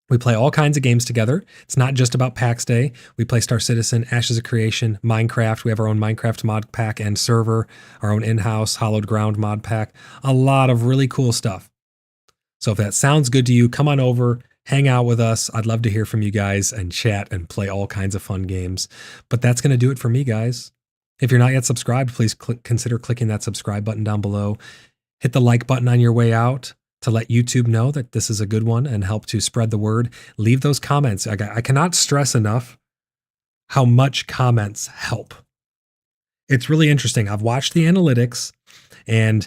We play all kinds of games together. It's not just about PAX Day. We play Star Citizen, Ashes of Creation, Minecraft. We have our own Minecraft mod pack and server, our own in-house Hallowed Ground mod pack. A lot of really cool stuff. So if that sounds good to you, come on over, hang out with us. I'd love to hear from you guys and chat and play all kinds of fun games. But that's going to do it for me, guys. If you're not yet subscribed, please consider clicking that subscribe button down below. Hit the like button on your way out to let YouTube know that this is a good one and help to spread the word. Leave those comments. I cannot stress enough how much comments help. It's really interesting. I've watched the analytics, and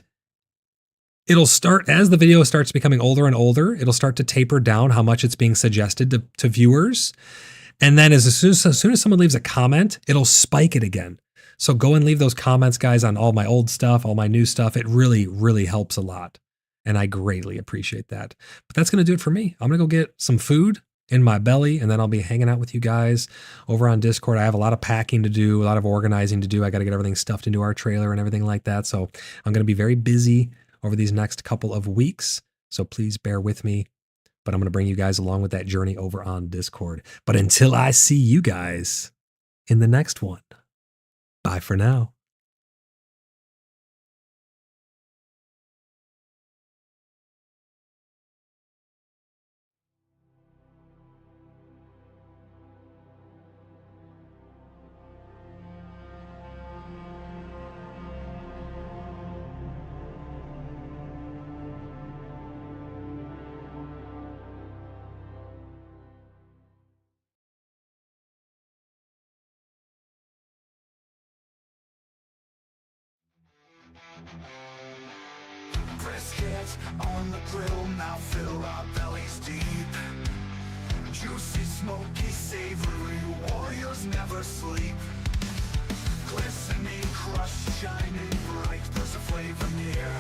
it'll start as the video starts becoming older and older. It'll start to taper down how much it's being suggested to viewers. And then as soon as someone leaves a comment, it'll spike it again. So go and leave those comments, guys, on all my old stuff, all my new stuff. It really, really helps a lot. And I greatly appreciate that. But that's going to do it for me. I'm going to go get some food in my belly, and then I'll be hanging out with you guys over on Discord. I have a lot of packing to do, a lot of organizing to do. I got to get everything stuffed into our trailer and everything like that. So I'm going to be very busy over these next couple of weeks. So please bear with me. But I'm going to bring you guys along with that journey over on Discord. But until I see you guys in the next one, bye for now. Brisket on the grill, now fill our bellies deep. Juicy, smoky, savory, warriors never sleep. Glistening, crushed, shining bright, there's a flavor near.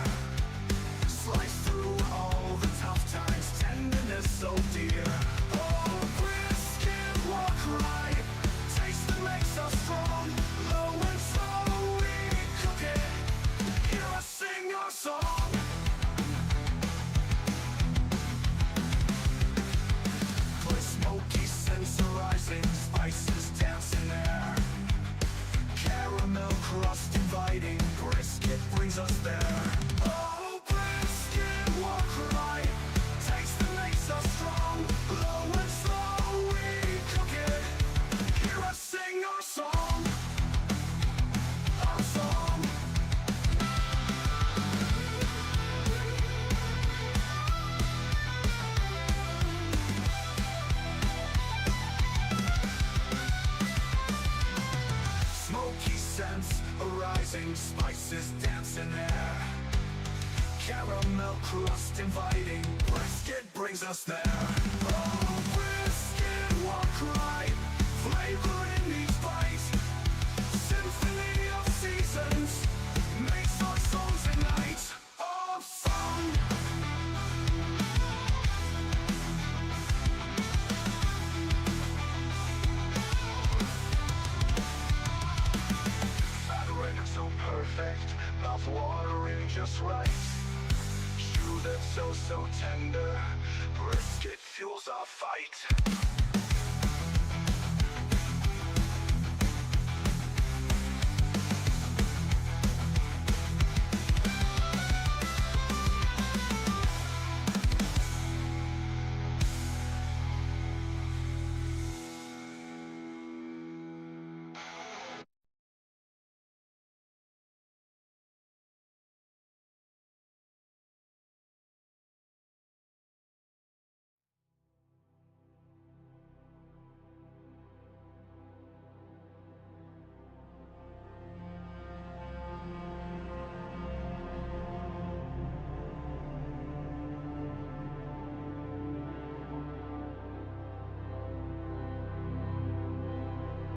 Slice through all the tough times, tenderness so dear. Oh, brisket, walk right, taste that makes us strong. Low and slow we cook it, hear us sing our song. Smoky scents are rising, spices dance in air. Caramel crust inviting, brisket brings us there. Oh, brisket, walk right, taste that makes us strong. Low and slow we cook it, hear us sing our song. Our song. Smoky scents arising, spices dance in air. Caramel crust inviting, brisket brings us there. Oh, brisket, walk right, flavor in each bite. Symphony of seasons, makes our songs ignite. Of song. So perfect, mouth watering just right. Chew that's so tender, brisket fuels our fight.